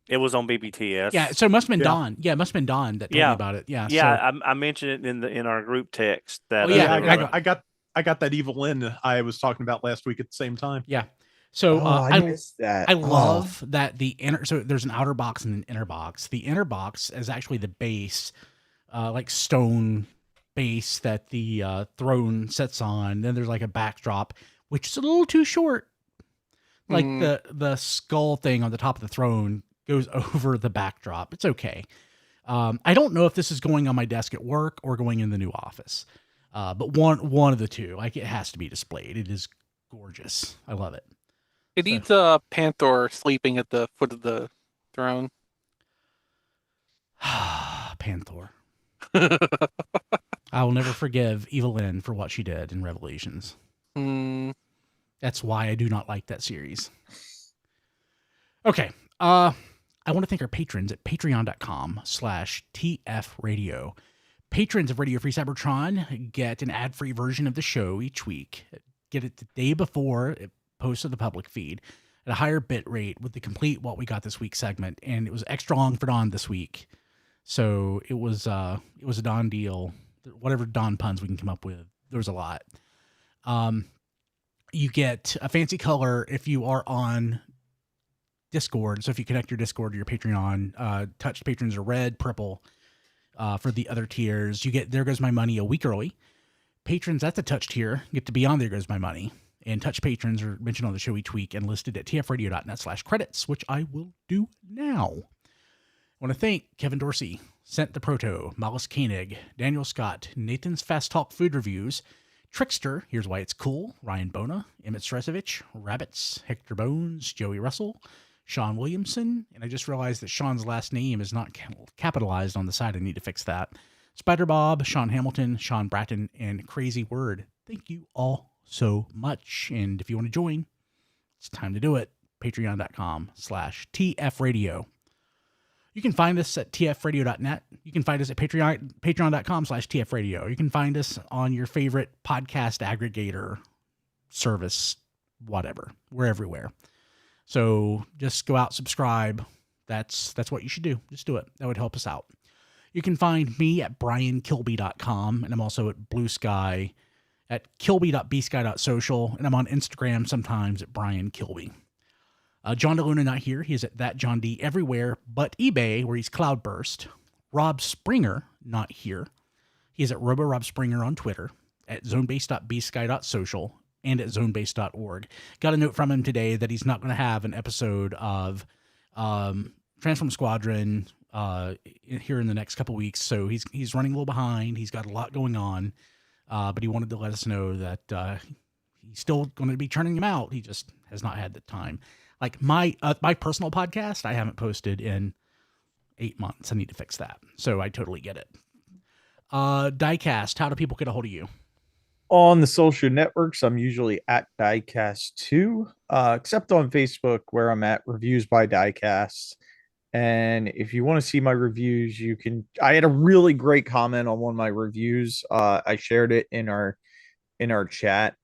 It was on BBTS. Yeah, so it must have been Don. Yeah, it must have been Don that told me about it. Yeah. Yeah, so, I mentioned it in our group text that I got that Evil Lyn I was talking about last week at the same time. Yeah. So I missed that. I love that so there's an outer box and an inner box. The inner box is actually the base, like stone base that the throne sits on. Then there's like a backdrop, which is a little too short. Like the skull thing on the top of the throne goes over the backdrop. It's okay. I don't know if this is going on my desk at work or going in the new office. But one of the two. Like, it has to be displayed. It is gorgeous. I love it. It needs a Panther sleeping at the foot of the throne. Panther. I will never forgive Evil Lyn for what she did in Revelations. That's why I do not like that series. Okay. I want to thank our patrons at patreon.com/tfradio. Patrons of Radio Free Cybertron get an ad-free version of the show each week. Get it the day before it posts to the public feed at a higher bit rate with the complete What We Got This Week segment. And it was extra long for Don this week. So it was a Don deal. Whatever Don puns we can come up with. There was a lot. You get a fancy color if you are on Discord. So if you connect your Discord to your Patreon, touched patrons are red, purple. For the other tiers, you get There Goes My Money a week early. Patrons at the touch tier get to be on There Goes My Money. And touch patrons are mentioned on the show each week and listed at tfradio.net/credits, which I will do now. I want to thank Kevin Dorsey, Sent the Proto, Mollis Koenig, Daniel Scott, Nathan's Fast Talk Food Reviews, Trickster, Here's Why It's Cool, Ryan Bona, Emmett Stresovich, Rabbits, Hector Bones, Joey Russell, Sean Williamson, and I just realized that Sean's last name is not capitalized on the side. I need to fix that. Spider Bob, Sean Hamilton, Sean Bratton, and Crazy Word. Thank you all so much. And if you want to join, it's time to do it. Patreon.com/tfradio. You can find us at tfradio.net. You can find us at patreon.com/tfradio. You can find us on your favorite podcast aggregator service, whatever. We're everywhere. So just go out, subscribe. That's what you should do. Just do it. That would help us out. You can find me at briankilby.com, and I'm also at Blue Sky at kilby.bsky.social, and I'm on Instagram sometimes at Brian Kilby. John DeLuna not here. He's at that John D everywhere but eBay, where he's Cloudburst. Rob Springer not here. He's at RoboRobSpringer on Twitter, at zonebase.bsky.social, and at zonebase.org. Got a note from him today that he's not going to have an episode of Transform Squadron here in the next couple weeks, so he's running a little behind. He's got a lot going on, but he wanted to let us know that he's still going to be churning them out. He just has not had the time. Like my personal podcast, I haven't posted in 8 months. I need to fix that. So I totally get it. Diecast, how do people get a hold of you? On the social networks, I'm usually at Diecast2, except on Facebook, where I'm at Reviews by Diecast. And if you want to see my reviews, you can. I had a really great comment on one of my reviews. I shared it in our chat.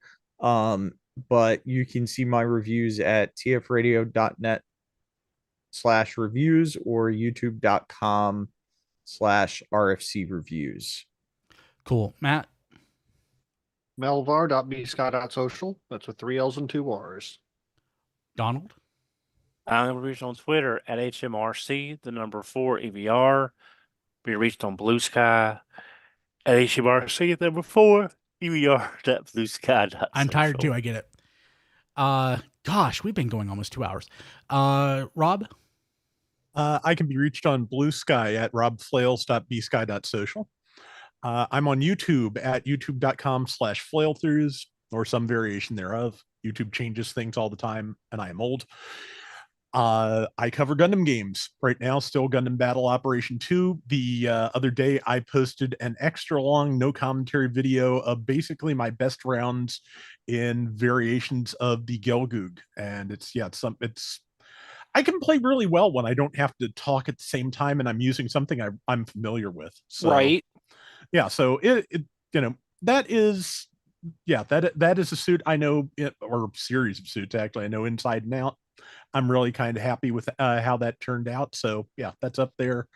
But you can see my reviews at tfradio.net/reviews or youtube.com/RFC reviews. Cool. Matt? Melvar.bsky.social. That's with 3 L's and 2 R's. Donald? I'm reached on Twitter at HMRC, the number 4 EVR. Be reached on Blue Sky at HMRC, the number 4 EVR.bluesky.social. I'm tired too. I get it. Gosh, we've been going almost 2 hours. Rob? I can be reached on Blue Sky at robflails.bsky.social. I'm on YouTube at youtube.com/flailthroughs or some variation thereof. YouTube changes things all the time, and I am old. I cover Gundam games right now, still Gundam Battle Operation 2. The other day, I posted an extra long, no commentary video of basically my best rounds in variations of the Gelgoog. And it's I can play really well when I don't have to talk at the same time and I'm using something I'm familiar with. So, Right. Yeah. So that is a suit I know, or series of suits actually I know inside and out. I'm really kind of happy with how that turned out. So yeah, that's up there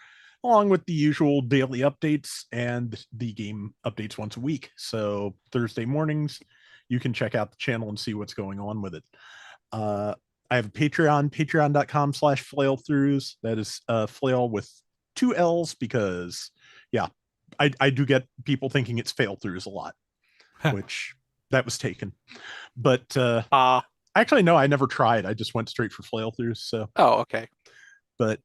along with the usual daily updates and the game updates once a week. So Thursday mornings, you can check out the channel and see what's going on with it. I have a Patreon, patreon.com/flailthroughs. That is flail with 2 L's because I do get people thinking it's fail throughs a lot, which that was taken. But actually, no, I never tried. I just went straight for flail throughs. So okay. But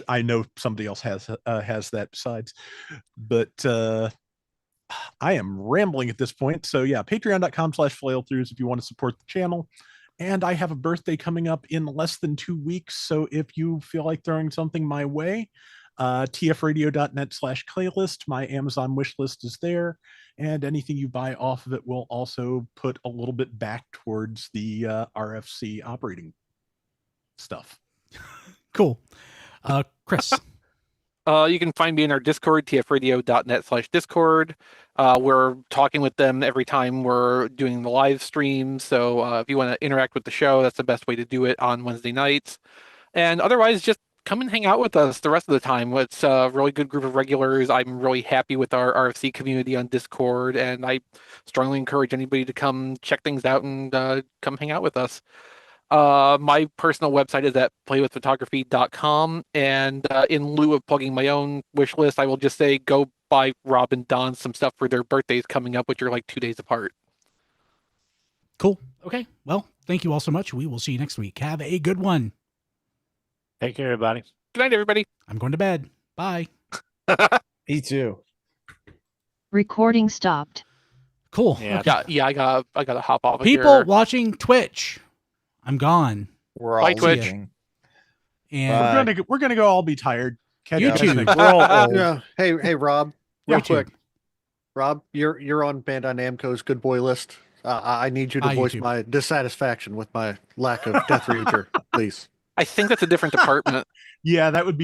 I know somebody else has that besides. But I am rambling at this point. So yeah, patreon.com/flailthroughs if you want to support the channel. And I have a birthday coming up in less than 2 weeks. So if you feel like throwing something my way, tfradio.net/playlist. My Amazon wish list is there. And anything you buy off of it will also put a little bit back towards the RFC operating stuff. Cool. Chris? You can find me in our Discord, tfradio.net/Discord. We're talking with them every time we're doing the live stream. So if you want to interact with the show, that's the best way to do it on Wednesday nights. And otherwise, just come and hang out with us the rest of the time. It's a really good group of regulars. I'm really happy with our RFC community on Discord, and I strongly encourage anybody to come check things out and come hang out with us. My personal website is at playwithphotography.com, and in lieu of plugging my own wish list, I will just say go buy Rob and Don some stuff for their birthdays coming up, which are like 2 days apart. Cool. Okay. Well, thank you all so much. We will see you next week. Have a good one. Take care, everybody. Good night, everybody. I'm going to bed. Bye. Me too. Recording stopped. Cool. Yeah. Okay. I gotta hop off of People here. watching Twitch, I'm gone. We're all Bye, Twitch. leaving. And We're gonna go all be tired. YouTube. We're all old. Yeah. Hey, Rob. Real YouTube. quick. Rob, you're on Bandai Namco's good boy list. I need you to voice YouTube. my dissatisfaction with my lack of Death Ranger, please. I think that's a different department. Yeah, that would be